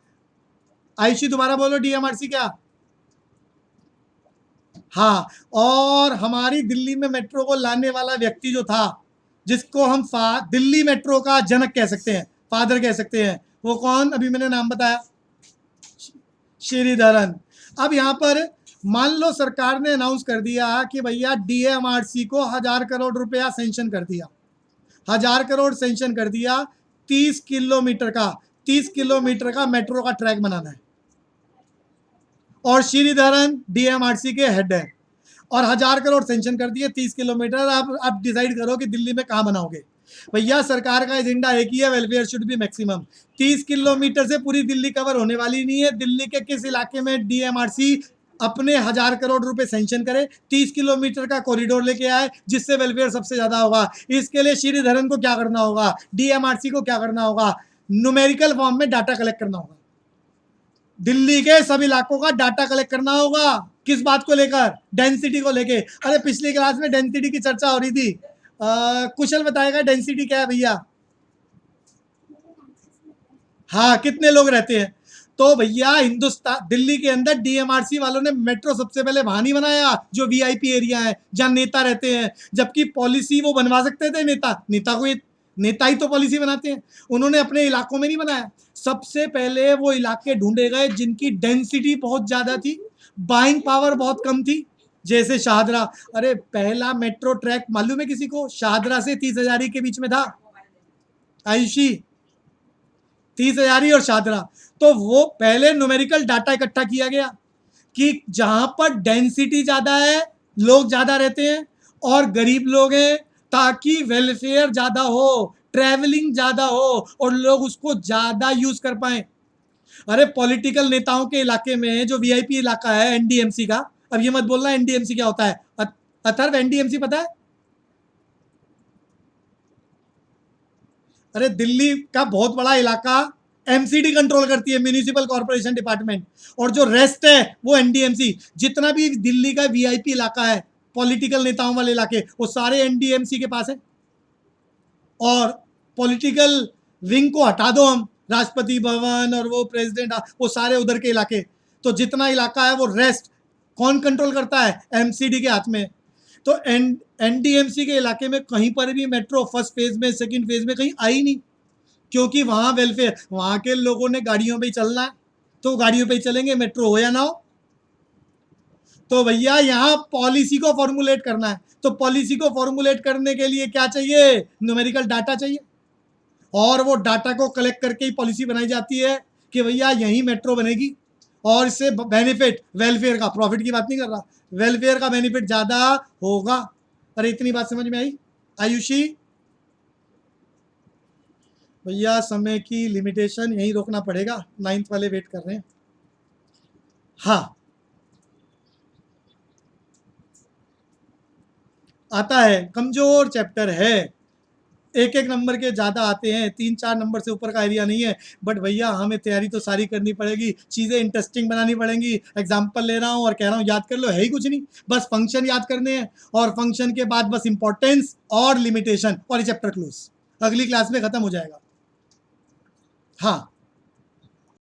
आयुषी दोबारा बोलो, डीएमआरसी क्या? हाँ, और हमारी दिल्ली में मेट्रो को लाने वाला व्यक्ति जो था, जिसको हम दिल्ली मेट्रो का जनक कह सकते हैं, फादर कह सकते हैं, वो कौन? अभी मैंने नाम बताया, श्रीधरन। अब यहां पर मान लो सरकार ने अनाउंस कर दिया कि भैया डीएमआरसी को 1000 करोड़ रुपया सेंक्शन कर दिया, 1000 करोड़ सेंक्शन कर दिया, 30 किलोमीटर का मेट्रो का ट्रैक बनाना है, और श्रीधरन डीएमआरसी के हेड है, और 1000 करोड़ सेंक्शन कर दिए, 30 किलोमीटर। आप डिसाइड करो कि दिल्ली में कहां बनाओगे। भैया सरकार का एजेंडा एक ही है, welfare should be maximum. 30 kilometre से पूरी दिल्ली कवर होने वाली नहीं है, दिल्ली के किस इलाके में डीएमआरसी अपने 1000 करोड़ रुपए सेंक्शन करे, 30 किलोमीटर का कॉरिडोर लेके आए, जिससे वेलफेयर सबसे ज्यादा होगा। इसके लिए श्रीधरन को क्या करना होगा, डीएमआरसी को क्या करना होगा, न्यूमेरिकल फॉर्म में डाटा कलेक्ट करना होगा, दिल्ली के सब इलाकों का डाटा कलेक्ट करना होगा। किस बात को लेकर, डेंसिटी को लेके। अरे पिछली क्लास में डेंसिटी की चर्चा हो रही थी, कुशल बताएगा डेंसिटी क्या है भैया? हाँ, कितने लोग रहते हैं। तो भैया हिंदुस्तान, दिल्ली के अंदर डीएमआरसी वालों ने मेट्रो सबसे पहले वहां नहीं बनाया जो वीआईपी एरिया है, जहां नेता रहते हैं, जबकि पॉलिसी वो बनवा सकते थे, नेता ही तो पॉलिसी बनाते हैं। उन्होंने अपने इलाकों में नहीं बनाया, सबसे पहले वो इलाके ढूंढे गए जिनकी डेंसिटी बहुत ज्यादा थी, बाइंग पावर बहुत कम थी, जैसे शाहदरा। अरे पहला मेट्रो ट्रैक मालूम है किसी को, शाहदरा से 30 हजारी के बीच में था, आयुषी, 30,000 और शादरा। तो वो पहले न्यूमेरिकल डाटा इकट्ठा किया गया कि जहां पर डेंसिटी ज्यादा है, लोग ज्यादा रहते हैं और गरीब लोग हैं, ताकि वेलफेयर ज्यादा हो, ट्रैवलिंग ज्यादा हो और लोग उसको ज्यादा यूज कर पाए। अरे पॉलिटिकल नेताओं के इलाके में जो वीआईपी इलाका है एनडीएमसी का, अब ये मत बोलना एनडीएमसी क्या होता है। अथर्व एनडीएमसी पता है? अरे दिल्ली का बहुत बड़ा इलाका एमसीडी कंट्रोल करती है, म्यूनिसिपल कॉर्पोरेशन डिपार्टमेंट, और जो रेस्ट है वो एनडीएमसी। जितना भी दिल्ली का वीआईपी इलाका है, पॉलिटिकल नेताओं वाले इलाके, वो सारे एनडीएमसी के पास है। और पॉलिटिकल विंग को हटा दो हम, राष्ट्रपति भवन और वो प्रेसिडेंट, वो सारे उधर के इलाके, तो जितना इलाका है वो रेस्ट कौन कंट्रोल करता है? एमसीडी के हाथ में। तो एनडीएमसी के इलाके में कहीं पर भी मेट्रो फर्स्ट फेज में, सेकंड फेज में कहीं आई नहीं, क्योंकि वहां वेलफेयर, वहां के लोगों ने गाड़ियों पे ही चलना है, तो गाड़ियों पे ही चलेंगे, मेट्रो हो या ना हो। तो भैया यहाँ पॉलिसी को फॉर्मुलेट करना है, तो पॉलिसी को फॉर्मुलेट करने के लिए क्या चाहिए? न्यूमेरिकल डाटा चाहिए, और वो डाटा को कलेक्ट करके ही पॉलिसी बनाई जाती है कि भैया यहीं मेट्रो बनेगी, और इससे बेनिफिट वेलफेयर का, प्रॉफिट की बात नहीं कर रहा, वेलफेयर का बेनिफिट ज्यादा होगा। अरे इतनी बात समझ में आई आयुषी? भैया समय की लिमिटेशन, यहीं रोकना पड़ेगा, 9th वाले वेट कर रहे हैं। हाँ आता है, कमजोर चैप्टर है, एक एक नंबर के ज़्यादा आते हैं, 3-4 नंबर से ऊपर का एरिया नहीं है। बट भैया हमें तैयारी तो सारी करनी पड़ेगी, चीज़ें इंटरेस्टिंग बनानी पड़ेंगी। एग्जाम्पल ले रहा हूँ और कह रहा हूँ याद कर लो, है ही कुछ नहीं, बस फंक्शन याद करने हैं, और फंक्शन के बाद बस इंपॉर्टेंस और लिमिटेशन, और ये चैप्टर क्लोज, अगली क्लास में खत्म हो जाएगा। हाँ